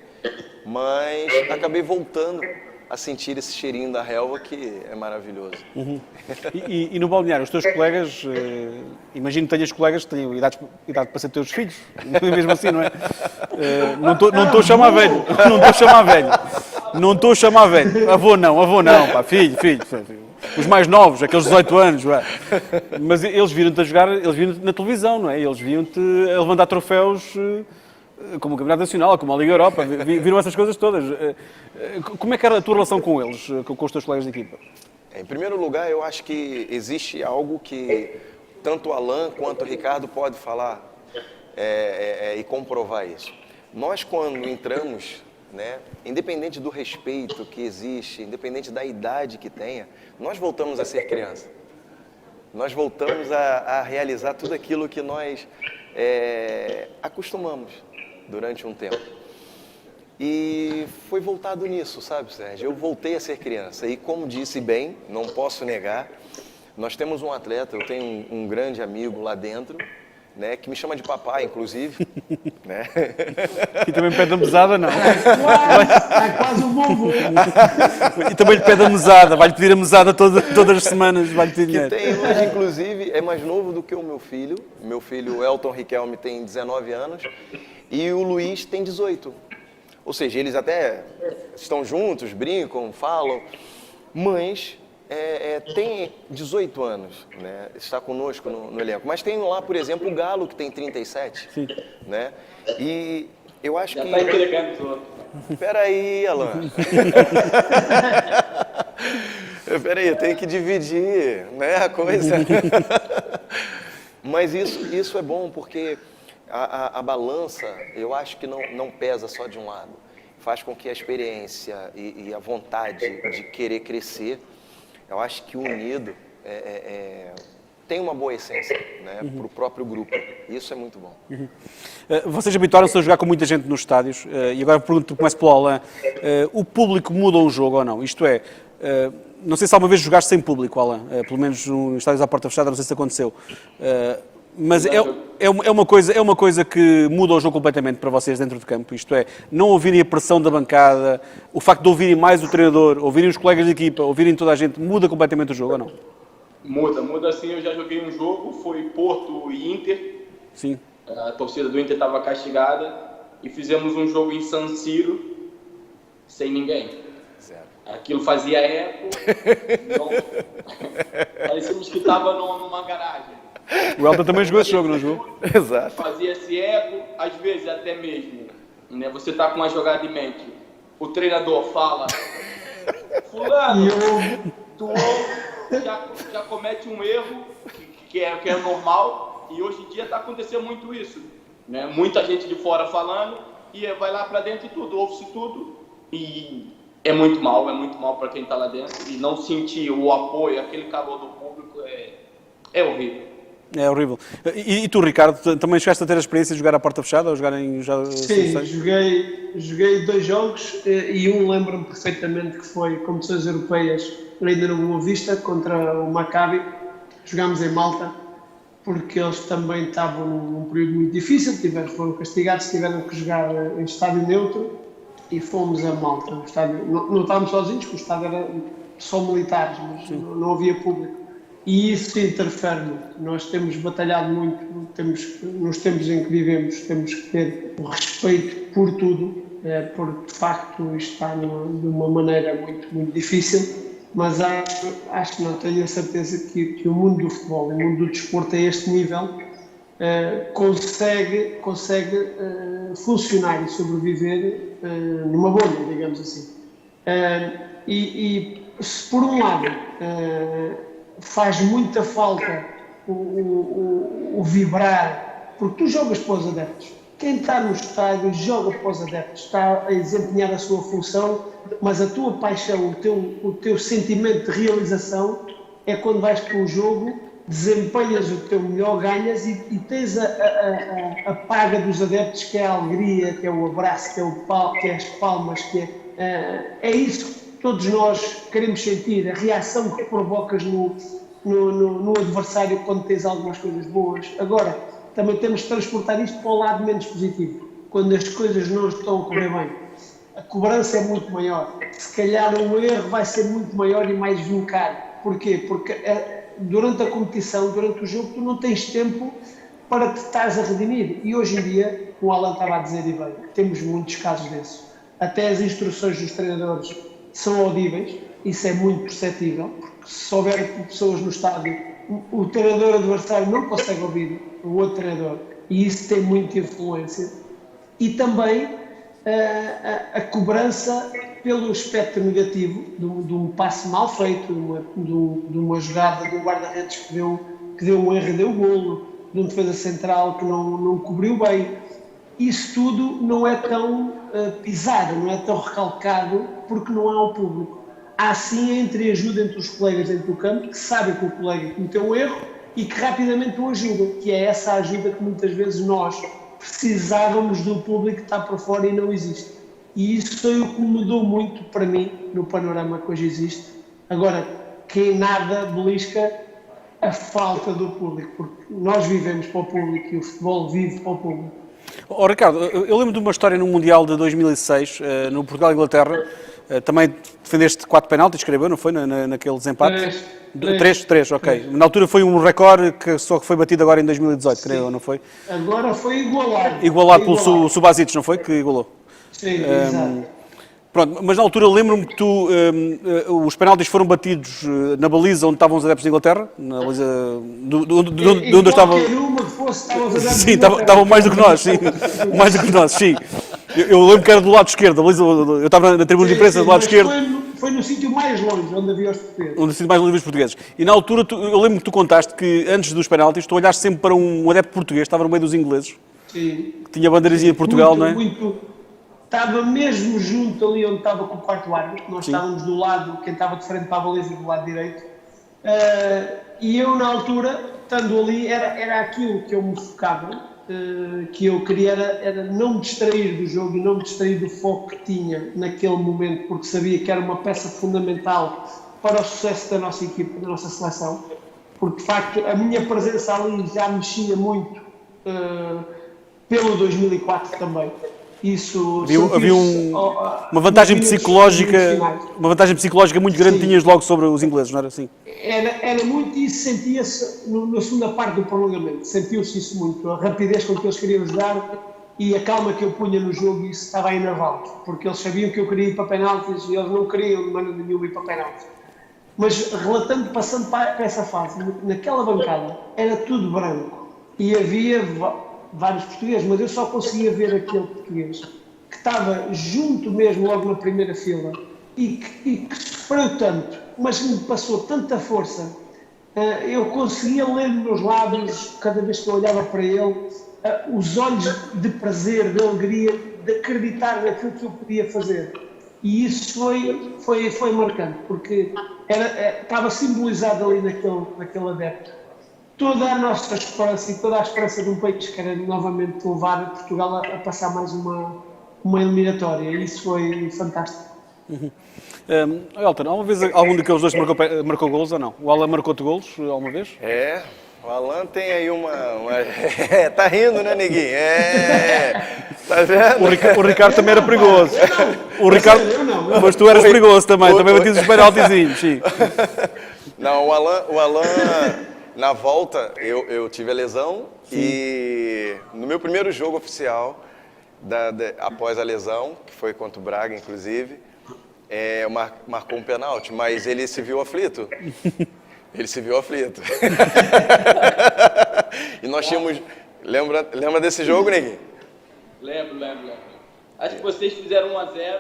mas acabei voltando a sentir esse cheirinho da relva, que é maravilhoso. Uhum. E no balneário, os teus colegas, imagino que tenhas colegas que tenham idade para ser teus filhos, mesmo assim, não é? Não estou a chamar velho, não estou a chamar velho, avô não, pá, filho. Os mais novos, aqueles 18 anos, ué. Mas eles viram-te a jogar, eles viram-te na televisão, não é? Eles viram-te a levantar troféus como o Campeonato Nacional, como a Liga Europa, viram essas coisas todas. Como é que era a tua relação com eles, com os teus colegas de equipa? Em primeiro lugar, eu acho que existe algo que tanto o Alain quanto o Ricardo pode falar e comprovar isso. Nós, quando entramos, né, independente do respeito que existe, independente da idade que tenha, nós voltamos a ser criança. Nós voltamos a realizar tudo aquilo que nós acostumamos durante um tempo. E foi voltado nisso, sabe, Sérgio? Eu voltei a ser criança e, como disse bem, não posso negar, nós temos um atleta, eu tenho um grande amigo lá dentro, né, que me chama de papai, inclusive, né? E também pede a mesada, não? É quase um vovô. E também lhe pede a mesada, vai-lhe pedir a mesada todas as semanas, vai-lhe pedir dinheiro. Que tem hoje, inclusive, é mais novo do que o meu filho. Meu filho, Elton Riquelme, tem 19 anos e o Luiz tem 18. Ou seja, eles até estão juntos, brincam, falam, mas tem 18 anos, né? Está conosco no elenco. Mas tem lá, por exemplo, o Galo, que tem 37. Sim. Né? E eu acho Já que... está entregando tudo. Peraí, Alan. Peraí, eu tenho que dividir, né, a coisa. Mas isso é bom, porque a balança, eu acho que não pesa só de um lado. Faz com que a experiência e a vontade de querer crescer, eu acho que unido tem uma boa essência, né, para o próprio grupo. Isso é muito bom. Vocês habituaram-se a jogar com muita gente nos estádios, e agora começo pelo Alain. O público muda um jogo ou não? Isto é, não sei se alguma vez jogaste sem público, Alain, pelo menos nos estádios à porta fechada, não sei se aconteceu. Mas é uma coisa que muda o jogo completamente para vocês dentro do campo, isto é, não ouvirem a pressão da bancada, o facto de ouvirem mais o treinador, ouvirem os colegas de equipa, ouvirem toda a gente, muda completamente o jogo ou não? Muda sim. Eu já joguei um jogo, foi Porto e Inter. Sim. A torcida do Inter estava castigada e fizemos um jogo em San Siro sem ninguém. Certo. Aquilo fazia eco. Parecíamos que estava numa garagem. O Elton também jogou esse jogo, não jogou? Exato. Fazia esse eco, às vezes até mesmo, né? Você está com uma jogada em mente, o treinador fala, fulano, tu já comete um erro que é normal, e hoje em dia está acontecendo muito isso, né? Muita gente de fora falando, e vai lá para dentro e tudo, ouve-se tudo, e é muito mal para quem está lá dentro, e não sentir o apoio, aquele calor do público é horrível. É horrível. E tu, Ricardo, também chegaste a ter a experiência de jogar à porta fechada ou jogar em Sim, joguei 2 jogos e um lembro-me perfeitamente que foi competições europeias ainda no Boa Vista contra o Maccabi. Jogámos em Malta porque eles também estavam num período muito difícil, foram castigados, tiveram que jogar em estádio neutro e fomos a Malta. Não estávamos sozinhos, porque o estádio era só militares, mas não havia público. E isso interfere muito. Nós temos batalhado muito, nos tempos em que vivemos, temos que ter o respeito por tudo, porque de facto isto está de uma maneira muito, muito difícil, mas acho que não tenho a certeza que o mundo do futebol, o mundo do desporto a este nível, consegue funcionar e sobreviver numa bolha, digamos assim. E se por um lado faz muita falta o vibrar, porque tu jogas para os adeptos. Quem está no estádio joga para os adeptos, está a desempenhar a sua função, mas a tua paixão, o teu sentimento de realização é quando vais para o jogo, desempenhas o teu melhor, ganhas e tens a paga dos adeptos, que é a alegria, que é o abraço, que é as palmas, que é isso que todos nós queremos sentir, a reação que provocas no adversário quando tens algumas coisas boas. Agora, também temos de transportar isto para o lado menos positivo, quando as coisas não estão a correr bem. A cobrança é muito maior, se calhar o erro vai ser muito maior e mais vincado. Porquê? Porque durante a competição, durante o jogo, tu não tens tempo para te estares a redimir. E hoje em dia, o Alan estava a dizer e bem, temos muitos casos desses. Até as instruções dos treinadores são audíveis, isso é muito perceptível, porque se houver pessoas no estádio, o treinador adversário não consegue ouvir o outro treinador, e isso tem muita influência. E também a cobrança pelo aspecto negativo de um passe mal feito, de uma jogada de um guarda-redes que deu um erro e deu golo, de um defesa central que não cobriu bem. Isso tudo não é tão pisado, não é tão recalcado, porque não há o público. Há sim a entreajuda entre os colegas dentro do campo, que sabem que o colega cometeu um erro e que rapidamente o ajudam, que é essa ajuda que muitas vezes nós precisávamos do público que está por fora e não existe. E isso foi o que mudou muito para mim no panorama que hoje existe. Agora, que em nada belisca a falta do público, porque nós vivemos para o público e o futebol vive para o público. Ricardo, eu lembro de uma história no Mundial de 2006, no Portugal-Inglaterra, também defendeste 4 penaltis, creio eu, não foi, naquele desempate? 3, ok. Na altura foi um recorde que só foi batido agora em 2018, creio eu, não foi? Agora foi igualado. Igualado pelo Subasic, não foi? Que igualou. Sim, exato. Pronto, mas na altura lembro-me que os penaltis foram batidos na baliza onde estavam os adeptos de Inglaterra, na baliza de onde eu estava. Sim, estavam mais do que nós, sim. Mais do que nós, sim. Eu lembro que era do lado esquerdo, a baliza, eu estava na tribuna de imprensa do lado esquerdo. Foi no sítio mais longe, onde havia os portugueses. No sítio mais longe dos portugueses. E na altura, eu lembro que tu contaste que antes dos penaltis, tu olhaste sempre para um adepto português, estava no meio dos ingleses. Sim. Que tinha a bandeirazinha de Portugal, não é? Estava mesmo junto ali onde estava com o quarto árbitro. Nós estávamos do lado, quem estava de frente para a baliza do lado direito. E eu, na altura, estando ali, era aquilo que eu me focava, que eu queria era não me distrair do jogo e não me distrair do foco que tinha naquele momento, porque sabia que era uma peça fundamental para o sucesso da nossa equipa, da nossa seleção. Porque, de facto, a minha presença ali já mexia muito pelo 2004 também. Isso havia uma vantagem psicológica, muito grande. Sim. Tinhas logo sobre os ingleses, não era assim? Era muito, e isso sentia-se na segunda parte do prolongamento, sentiu-se isso muito, a rapidez com que eles queriam jogar e a calma que eu punha no jogo, isso estava a enervá-los, porque eles sabiam que eu queria ir para penaltis e eles não queriam de maneira nenhuma ir para penaltis. Mas passando para essa fase, naquela bancada era tudo branco e havia vários portugueses, mas eu só conseguia ver aquele português que estava junto mesmo logo na primeira fila e que sofreu tanto, mas me passou tanta força, eu conseguia ler nos meus lábios, cada vez que eu olhava para ele, os olhos de prazer, de alegria, de acreditar naquilo que eu podia fazer. E isso foi marcante, porque estava simbolizado ali naquele adepto toda a nossa esperança e toda a esperança de um país que era novamente levar Portugal a passar mais uma eliminatória. E isso foi fantástico. Elton, alguma vez algum daqueles dois marcou golos ou não? O Alan marcou-te golos alguma vez? O Alan tem aí uma... tá rindo, né, neguinho? Tá vendo? O Ricardo também era perigoso. O Ricardo... Mas tu eras perigoso também batias os penaltizinhos, sim. Não, o Alan na volta, eu tive a lesão. Sim. E no meu primeiro jogo oficial, após a lesão, que foi contra o Braga, inclusive, marcou um pênalti, mas ele se viu aflito. Ele se viu aflito. E nós tínhamos... Lembra desse jogo, Neguinho? Lembro. Acho que vocês fizeram 1-0,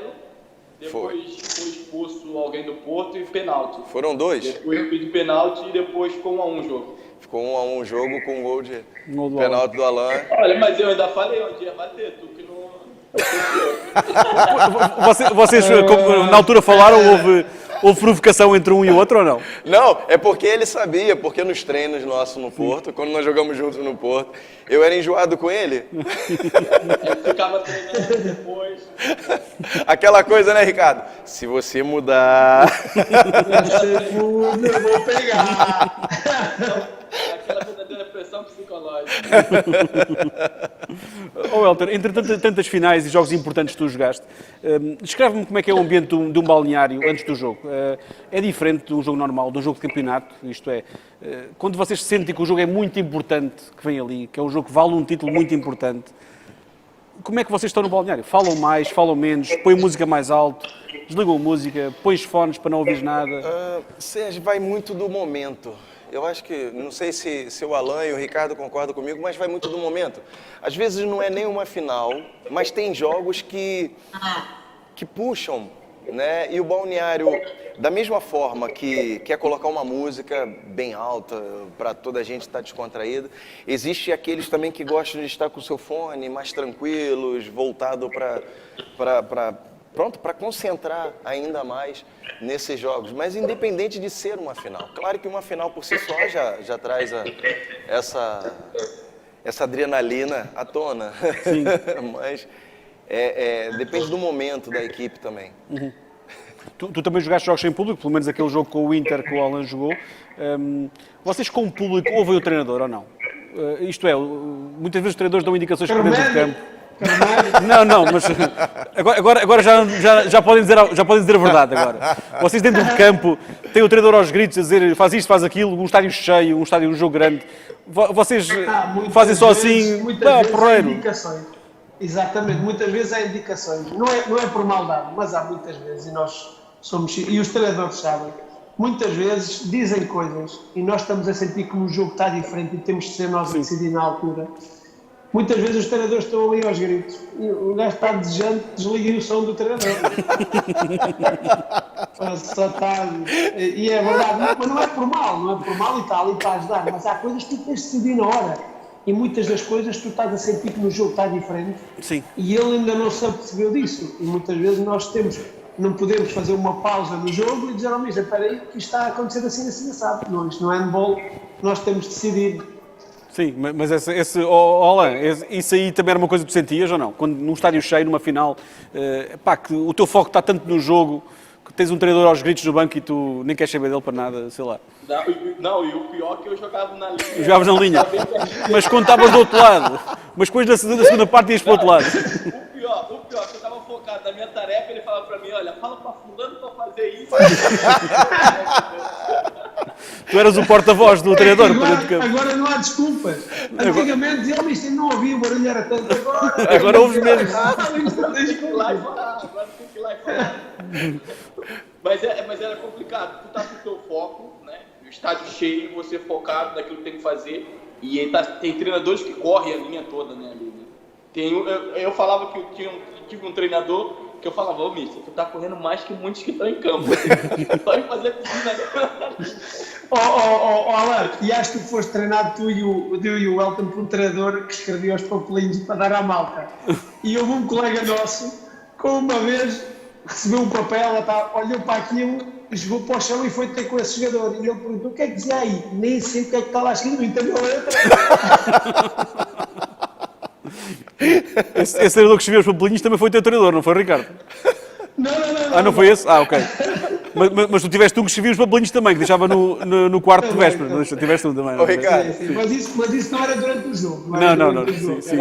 depois foi expulso alguém do Porto e pênalti. Foram dois? Depois eu pedi pênalti e depois ficou 1-1 o jogo. Ficou 1-1 o jogo com um gol de pênalti do Alan. Olha, mas eu ainda falei onde ia bater, tu que não... Vocês, na altura falaram, houve provocação entre um e o outro ou não? Não, é porque ele sabia, porque nos treinos nossos no Porto, quando nós jogamos juntos no Porto, eu era enjoado com ele. Eu ficava treinando depois. Aquela coisa, né, Ricardo? Se você mudar... Você muda, eu vou pegar. Aquela verdadeira pressão psicológica. Elton, entre tantas finais e jogos importantes que tu jogaste, descreve-me como é que é o ambiente de um balneário antes do jogo. É diferente de um jogo normal, de um jogo de campeonato, isto é, quando vocês sentem que o jogo é muito importante, que vem ali, que é um jogo que vale um título muito importante, como é que vocês estão no balneário? Falam mais, falam menos, põem música mais alto, desligam a música, põem os fones para não ouvir nada? Sérgio, vai muito do momento. Eu acho que, não sei se o Alan e o Ricardo concordam comigo, mas vai muito do momento. Às vezes não é nem uma final, mas tem jogos que puxam, né? E o balneário, da mesma forma que quer colocar uma música bem alta para toda a gente estar descontraída, existe aqueles também que gostam de estar com o seu fone mais tranquilos, voltado para concentrar ainda mais nesses jogos, mas independente de ser uma final. Claro que uma final por si só já traz essa adrenalina à tona, sim. Mas depende do momento da equipe também. Uhum. Tu também jogaste jogos sem público, pelo menos aquele jogo com o Inter que o Alan jogou. Vocês com o público ouvem o treinador ou não? Isto é, muitas vezes os treinadores dão indicações para dentro do campo. Não, mas agora já podem dizer a verdade agora. Vocês dentro do campo têm o treinador aos gritos a dizer faz isto, faz aquilo, um estádio cheio, um jogo grande. Vocês fazem só assim, porreiro. Exatamente, muitas vezes há indicações, não é por maldade, mas há muitas vezes, e os treinadores sabem, muitas vezes dizem coisas e nós estamos a sentir que o jogo está diferente e temos de ser nós a decidir na altura. Muitas vezes os treinadores estão ali aos gritos e o gajo está desejante, desliguem o som do treinador. Só está, e é verdade, mas não é por mal e está ali para ajudar, mas há coisas que tu tens de decidir na hora. E muitas das coisas tu estás a sentir que no jogo está diferente. Sim. E ele ainda não se apercebeu disso. E muitas vezes nós não podemos fazer uma pausa no jogo e dizer ao mister, espera aí, que isto está a acontecer assim, sabe? Não, isto não é handball, nós temos de decidir. Sim, mas isso aí também era uma coisa que tu sentias ou não? Quando num estádio cheio, numa final, que o teu foco está tanto no jogo, que tens um treinador aos gritos no banco e tu nem queres saber dele para nada, sei lá. Não, e o pior é que eu jogava na linha. Jogavas na linha, mas quando estavas do outro lado, mas depois da segunda parte ias para o outro lado. O pior, que eu estava focado na minha tarefa, ele falava para mim, olha, fala para fulano para fazer isso. Tu eras o porta-voz do treinador. Agora não há desculpas. Antigamente ele não ouvia, o barulho era tanto. Agora ouves mesmo. Tem que ir lá e falar, agora tem que ir lá e falar. Mas era complicado, tu tá com o teu foco, né? O estádio cheio, você focado naquilo que tem que fazer. E tem treinadores que correm a linha toda, né? Eu falava que eu tive um treinador que eu falava, ô mister, tu tá correndo mais que muitos que estão em campo. Só em fazer piscina. Alan, e acho que foste treinado tu e o Elton por um treinador que escrevia os papelinhos para dar à malta. E houve um colega nosso que uma vez recebeu um papel, olhou para aquilo, jogou para o chão e foi ter com esse jogador. E ele perguntou, o que é que dizia aí? Nem sei o que é que está lá escrito, não entendeu a letra. Esse treinador que escreveu os papelinhos também foi o teu treinador, não foi, Ricardo? Não. Não foi esse? Ok. Mas tu tiveste um que escrevia os papelinhos também, que deixava no quarto de véspera. Tiveste um também. Ô, Ricardo. Sim. Mas isso não era durante o jogo. Não. Sim.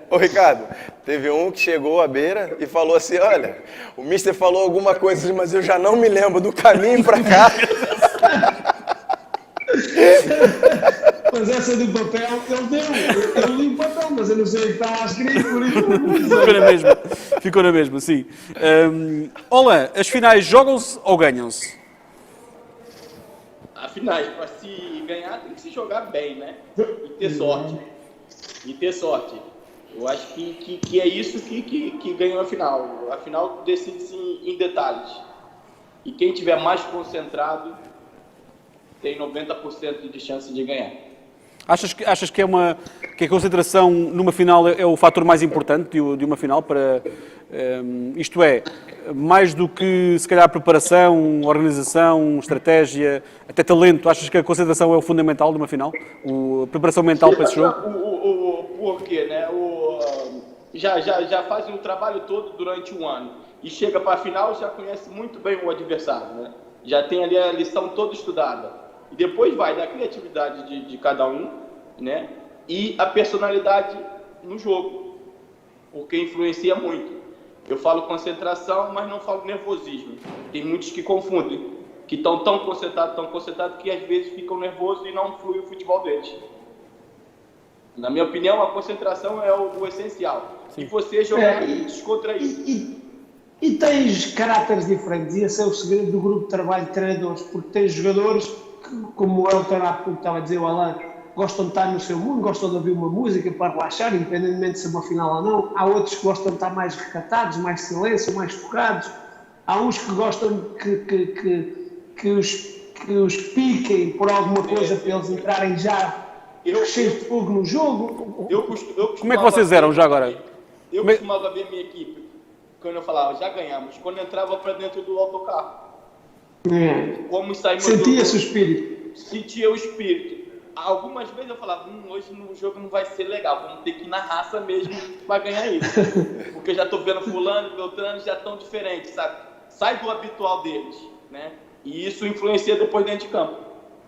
Ô, Ricardo, teve um que chegou à beira e falou assim, olha, o mister falou alguma coisa, mas eu já não me lembro do caminho para cá. Mas essa do papel, ele deu. Eu li o papel, mas eu não sei o que está lá escrito, por isso Ficou na mesma, sim. Olá, as finais jogam-se ou ganham-se? As finais, para se ganhar, tem que se jogar bem, né? E ter sorte. Eu acho que é isso que ganhou a final. A final decide-se em detalhes. E quem tiver mais concentrado tem 90% de chance de ganhar. Achas que a concentração numa final é o fator mais importante de uma final para... isto é, mais do que, se calhar, preparação, organização, estratégia, até talento, achas que a concentração é o fundamental de uma final? A preparação mental para esse jogo? Porque, né? Já fazem o trabalho todo durante um ano e chega para a final já conhece muito bem o adversário, né? Já tem ali a lição toda estudada. E depois vai da criatividade de cada um, né? E a personalidade no jogo, porque influencia muito. Eu falo concentração, mas não falo nervosismo. Tem muitos que confundem, que estão tão concentrados que às vezes ficam nervosos e não flui o futebol deles. Na minha opinião, a concentração é o essencial. Sim. E você jogar descontraído. E tens caráteres diferentes, e esse é o segredo do grupo de trabalho de treinadores, porque tens jogadores que, como o Elton há pouco estava a dizer, o Alan, gostam de estar no seu mundo, gostam de ouvir uma música para relaxar, independentemente de ser uma final ou não. Há outros que gostam de estar mais recatados, mais silêncio, mais focados. Há uns que gostam que os piquem por alguma coisa para eles entrarem já cheios de fogo no jogo. Como é que vocês eram já agora? Eu costumava ver minha equipe, quando eu falava, já ganhamos, quando eu entrava para dentro do autocarro. Como sentia-se o espírito. Sentia o espírito. Algumas vezes eu falava, hoje no jogo não vai ser legal, vamos ter que ir na raça mesmo para ganhar isso. Porque eu já estou vendo fulano, beltrano, já estão diferentes, sabe? Sai do habitual deles, né? E isso influencia depois dentro de campo.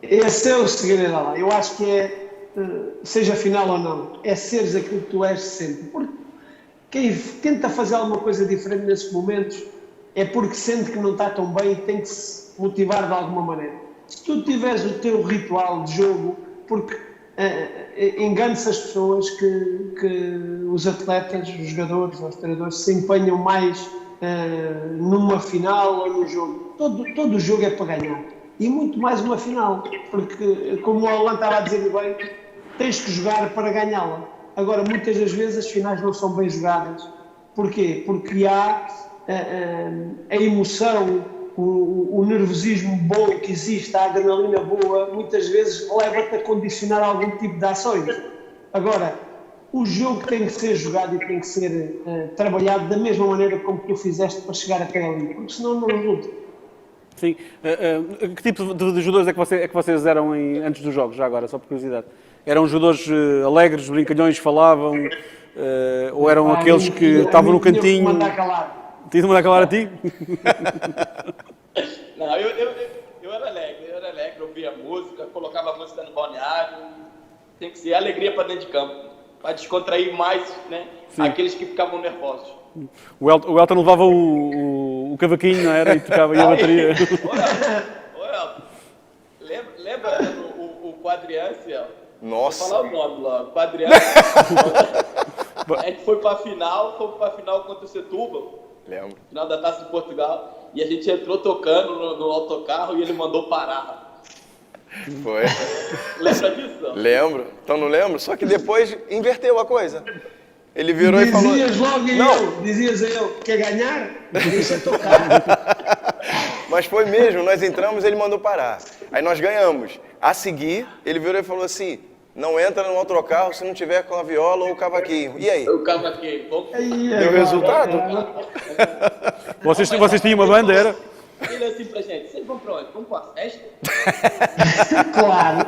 Esse é o segredo lá. Eu acho que é, seja final ou não, é seres aquilo que tu és sempre. Porque quem tenta fazer alguma coisa diferente nesses momentos é porque sente que não está tão bem e tem que se motivar de alguma maneira. Se tu tiveres o teu ritual de jogo, porque engane-se as pessoas que os atletas, os jogadores, os treinadores se empenham mais numa final ou num jogo. Todo o jogo é para ganhar. E muito mais uma final, porque, como o Alan estava a dizer bem, tens que jogar para ganhá-la. Agora, muitas das vezes as finais não são bem jogadas. Porquê? Porque há a emoção, o nervosismo bom que existe, a adrenalina boa, muitas vezes leva-te a condicionar algum tipo de ações. Agora, o jogo tem que ser jogado e tem que ser trabalhado da mesma maneira como tu fizeste para chegar até ali, porque senão não resulta. Sim. Que tipo de jogadores é que vocês eram antes dos jogos, já agora, só por curiosidade? Eram jogadores alegres, brincalhões, falavam? Ou eram aqueles que estavam no cantinho? Tinha-me mandar calar. Tinha de mandar calar a ti? Não, eu era alegre, eu ouvia música, colocava música no balneário. Tem que ser alegria para dentro de campo, para descontrair mais, né, aqueles que ficavam nervosos. O Elton levava o cavaquinho, não era? E tocava aí a bateria. Lembra o Quadriance? Nossa! Vou falar o nome logo. Quadriance. A gente foi para a final contra o Setúbal. Lembro. Final da Taça de Portugal. E a gente entrou tocando no autocarro e ele mandou parar. Foi. Lembra disso? Lembro. Então não lembro, só que depois inverteu a coisa. Ele virou e falou... Dizias eu, quer ganhar? Deixa tocar. Mas foi mesmo, nós entramos e ele mandou parar. Aí nós ganhamos. A seguir, ele virou e falou assim, não entra no autocarro se não tiver com a viola ou o cavaquinho. E aí? O cavaquinho. Deu resultado? Vocês tinham uma banda, era? Ele assim pra gente, vocês vão pra onde? Vamos pra festa? Claro.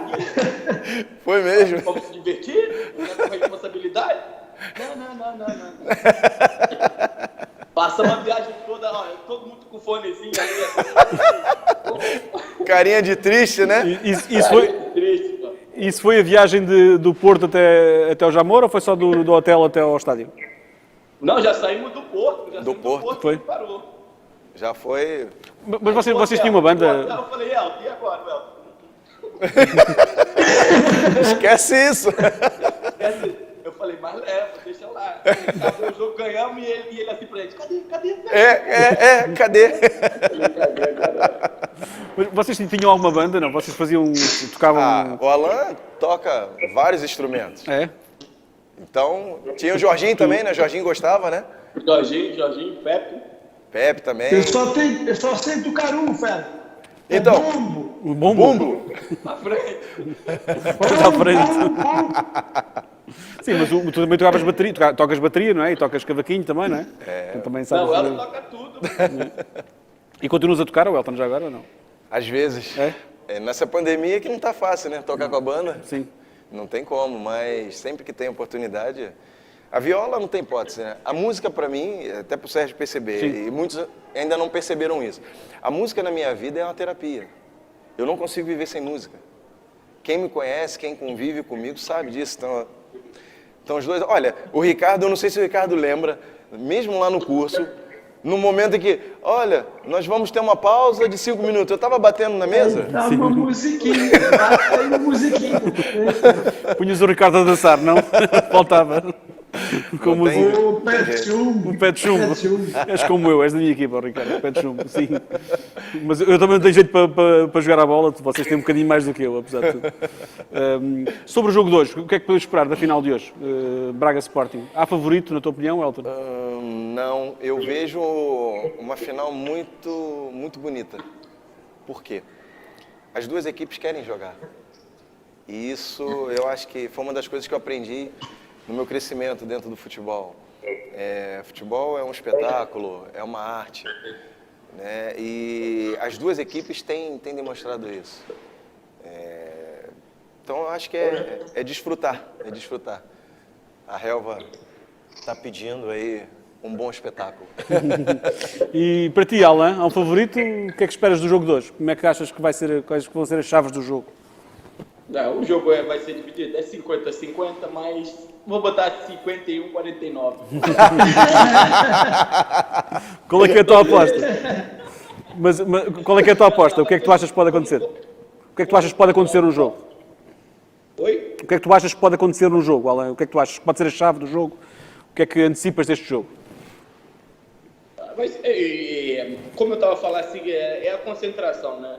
Foi mesmo. Vamos se divertir? Não é com responsabilidade? Não. Passa uma viagem toda, ó, todo mundo com fonezinho ali. Carinha de triste, né? Isso foi a viagem do Porto até o Jamor ou foi só do hotel até ao estádio? Não, já saímos do Porto. Do Porto. Foi? Parou. Já foi... Mas vocês tinham uma banda... Eu falei, Elton, e agora, Elton? Esquece isso. Eu falei, mas leva, deixa lá. Acabou o jogo, ganhamos e ele assim pra gente, cadê? Cadê? Vocês tinham alguma banda, não? Vocês tocavam... O Alan toca vários instrumentos. É? Então, tinha o Jorginho também, né? Jorginho gostava, né? Jorginho, Pepe também. Eu só sei tocar fera. Então, o bombo. Na frente. À frente. Sim, mas tu também tocavas bateria, tocas bateria, não é? E tocas cavaquinho também, não é? É. Também sabe. Não, ela toca tudo. E continuas a tocar o Elton já agora ou não? Às vezes. Nessa pandemia que não tá fácil, né? Tocar com a banda. Sim. Não tem como, mas sempre que tem oportunidade... A viola não tem hipótese, né? A música, para mim, até para o Sérgio perceber, e muitos ainda não perceberam isso, a música na minha vida é uma terapia. Eu não consigo viver sem música. Quem me conhece, quem convive comigo, sabe disso. Então os dois... Olha, o Ricardo, eu não sei se o Ricardo lembra, mesmo lá no curso, no momento em que, olha, nós vamos ter uma pausa de 5 minutos. Eu estava batendo na mesa. Dá uma musiquinha. Punhas o Ricardo a dançar, não? Faltava. Como o pé de chumbo. O pé de chumbo. És como eu, és da minha equipa, Ricardo. O pé de chumbo, sim. Mas eu também não tenho jeito para jogar a bola. Vocês têm um bocadinho mais do que eu, apesar de tudo. Sobre o jogo de hoje, o que é que podemos esperar da final de hoje? Braga Sporting. Há favorito, na tua opinião, Elton? Não, eu vejo uma final muito, muito bonita. Por quê? As duas equipes querem jogar. E isso, eu acho que foi uma das coisas que eu aprendi no meu crescimento dentro do futebol. Futebol é um espetáculo, é uma arte, né? E as duas equipes têm demonstrado isso. Então eu acho que é desfrutar. A relva está pedindo aí um bom espetáculo. E para ti, Alan, há um favorito? O que é que esperas do jogo de hoje? Como é que achas que quais vão ser as chaves do jogo? Não, o jogo vai ser dividido, 50-50, mas vou botar 51-49. Qual é que é a tua aposta? Mas qual é que é a tua aposta? O que é que tu achas que pode acontecer? O que é que tu achas que pode acontecer no jogo? Oi? O que é que tu achas que pode acontecer no jogo, Alain? O que é que tu achas que pode ser a chave do jogo? O que é que antecipas deste jogo? Mas, como eu estava falando, assim, é a concentração, né?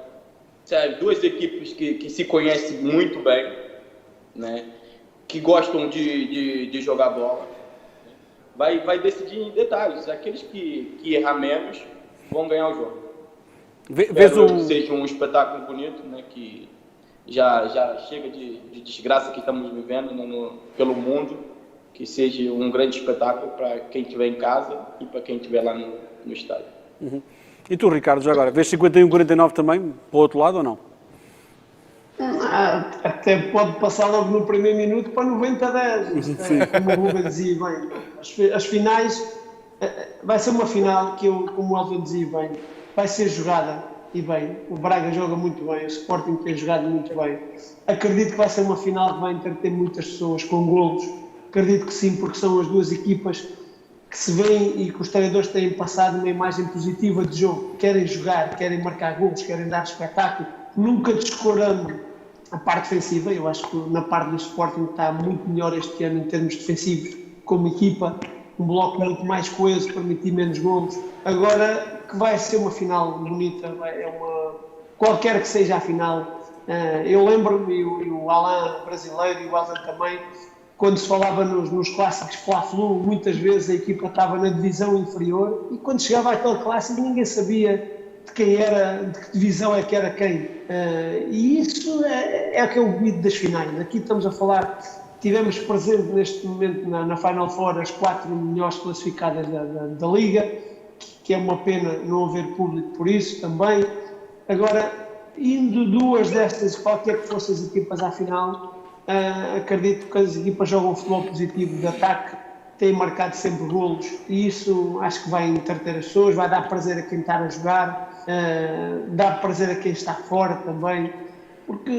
Sabe, duas equipes que se conhecem muito bem, né? Que gostam de jogar bola. Vai decidir em detalhes. Aqueles que errar menos vão ganhar o jogo. Espero que seja um espetáculo bonito, né? Que já chega de desgraça que estamos vivendo, né, pelo mundo. Que seja um grande espetáculo para quem estiver em casa e para quem estiver lá no estádio. Uhum. E tu, Ricardo, já agora, vês 51-49 também, para o outro lado ou não? Até pode passar logo no primeiro minuto para 90-10, como o Ruben dizia bem. As finais, vai ser uma final que como o Elton dizia bem, vai ser jogada e bem. O Braga joga muito bem, o Sporting tem jogado muito bem. Acredito que vai ser uma final que vai entreter muitas pessoas com golos. Acredito que sim, porque são as duas equipas que se veem e que os treinadores têm passado uma imagem positiva de jogo. Querem jogar, querem marcar golos, querem dar espetáculo, nunca descurando a parte defensiva. Eu acho que na parte do Sporting está muito melhor este ano em termos defensivos, como equipa, um bloco muito mais coeso, permitir menos golos. Agora, que vai ser uma final bonita, qualquer que seja a final. Eu lembro-me, e o Alain brasileiro e o Elton também, quando se falava nos clássicos Fla-Flu, muitas vezes a equipa estava na divisão inferior e quando chegava aquele clássico ninguém sabia de quem era, de que divisão é que era quem. E isso é o que é o bonito das finais. Aqui estamos a falar, tivemos presente neste momento na Final Four as 4 melhores classificadas da Liga, que é uma pena não haver público por isso também. Agora, indo duas destas, qualquer que fossem as equipas à final, acredito que as equipas jogam futebol positivo de ataque, têm marcado sempre golos e isso acho que vai entreter as pessoas, vai dar prazer a quem está a jogar, dá prazer a quem está fora também, porque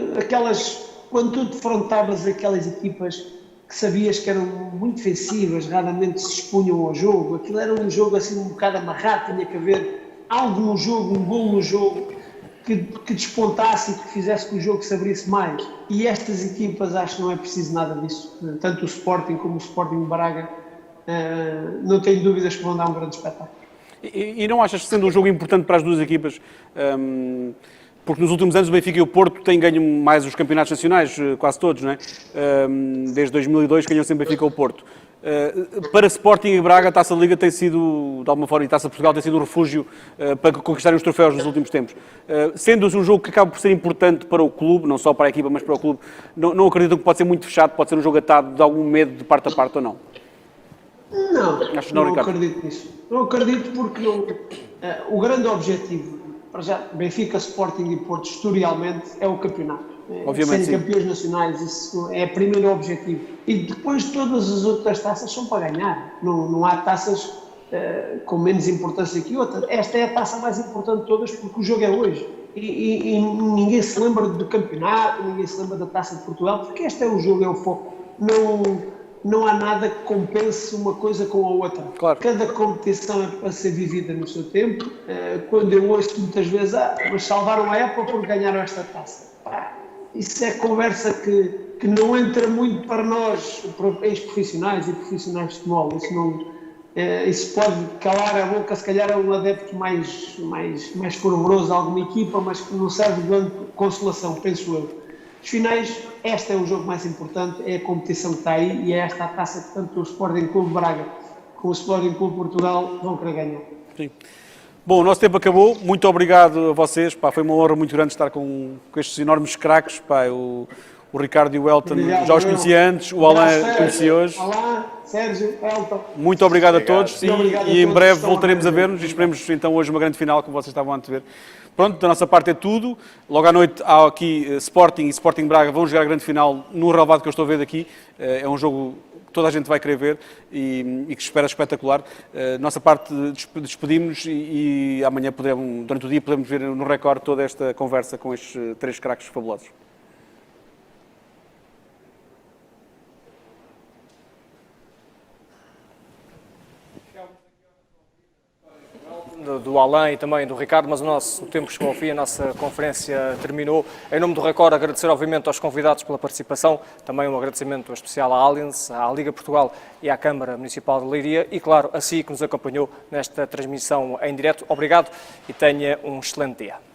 quando tu defrontavas aquelas equipas que sabias que eram muito defensivas, raramente se expunham ao jogo, aquilo era um jogo assim um bocado amarrado, tinha que haver algo no jogo, um golo no jogo, que despontasse e que fizesse que o jogo se abrisse mais. E estas equipas acho que não é preciso nada disso. Tanto o Sporting como o Sporting Braga, não tenho dúvidas que vão dar um grande espetáculo. E não achas que sendo um jogo importante para as duas equipas, porque nos últimos anos o Benfica e o Porto têm ganho mais os campeonatos nacionais, quase todos, não é? Desde 2002 ganham sempre o Benfica e o Porto. Para Sporting e Braga, a Taça da Liga tem sido, de alguma forma, e a Taça de Portugal tem sido um refúgio para conquistarem os troféus nos últimos tempos. Sendo um jogo que acaba por ser importante para o clube, não só para a equipa, mas para o clube, não acreditam que pode ser muito fechado, pode ser um jogo atado de algum medo de parte a parte ou não? Não acredito nisso. Não acredito porque o grande objetivo, para já, Benfica, Sporting e Porto, historialmente, é o campeonato. Obviamente, serem campeões nacionais, isso é o primeiro objetivo. E depois todas as outras taças são para ganhar. Não há taças com menos importância que outras. Esta é a taça mais importante de todas porque o jogo é hoje. E ninguém se lembra do campeonato, ninguém se lembra da Taça de Portugal, porque este é o jogo, é o foco. Não há nada que compense uma coisa com a outra. Claro. Cada competição é para ser vivida no seu tempo. Quando eu ouço muitas vezes, mas salvaram a época porque ganharam esta taça. Isso é conversa que não entra muito para nós, ex-profissionais e profissionais de futebol. Isso pode calar a boca, se calhar, a um adepto mais fervoroso a alguma equipa, mas que não serve de grande consolação, penso eu. Os finais, este é o jogo mais importante, é a competição que está aí e é esta a taça que tanto o Sporting Clube Braga como o Sporting Clube Portugal vão querer ganhar. Sim. Bom, o nosso tempo acabou. Muito obrigado a vocês. Foi uma honra muito grande estar com estes enormes craques. O Ricardo e o Elton já os conhecia antes, o Alain conhecia hoje. Alain, Sérgio, Elton. Muito obrigado a todos e em breve voltaremos a ver-nos e ver. esperemos então hoje uma grande final, como vocês estavam a ver. Pronto, da nossa parte é tudo. Logo à noite há aqui Sporting e Sporting Braga vão jogar a grande final no relvado que eu estou a ver daqui. É um jogo que toda a gente vai querer ver e que espera espetacular. Nossa parte despedimos e amanhã durante o dia podemos ver no Record toda esta conversa com estes 3 craques fabulosos. Do do Alain e também do Ricardo, mas o nosso tempo chegou ao fim, a nossa conferência terminou. Em nome do Record, agradecer obviamente aos convidados pela participação, também um agradecimento especial à Allianz, à Liga Portugal e à Câmara Municipal de Leiria e, claro, a si que nos acompanhou nesta transmissão em direto. Obrigado e tenha um excelente dia.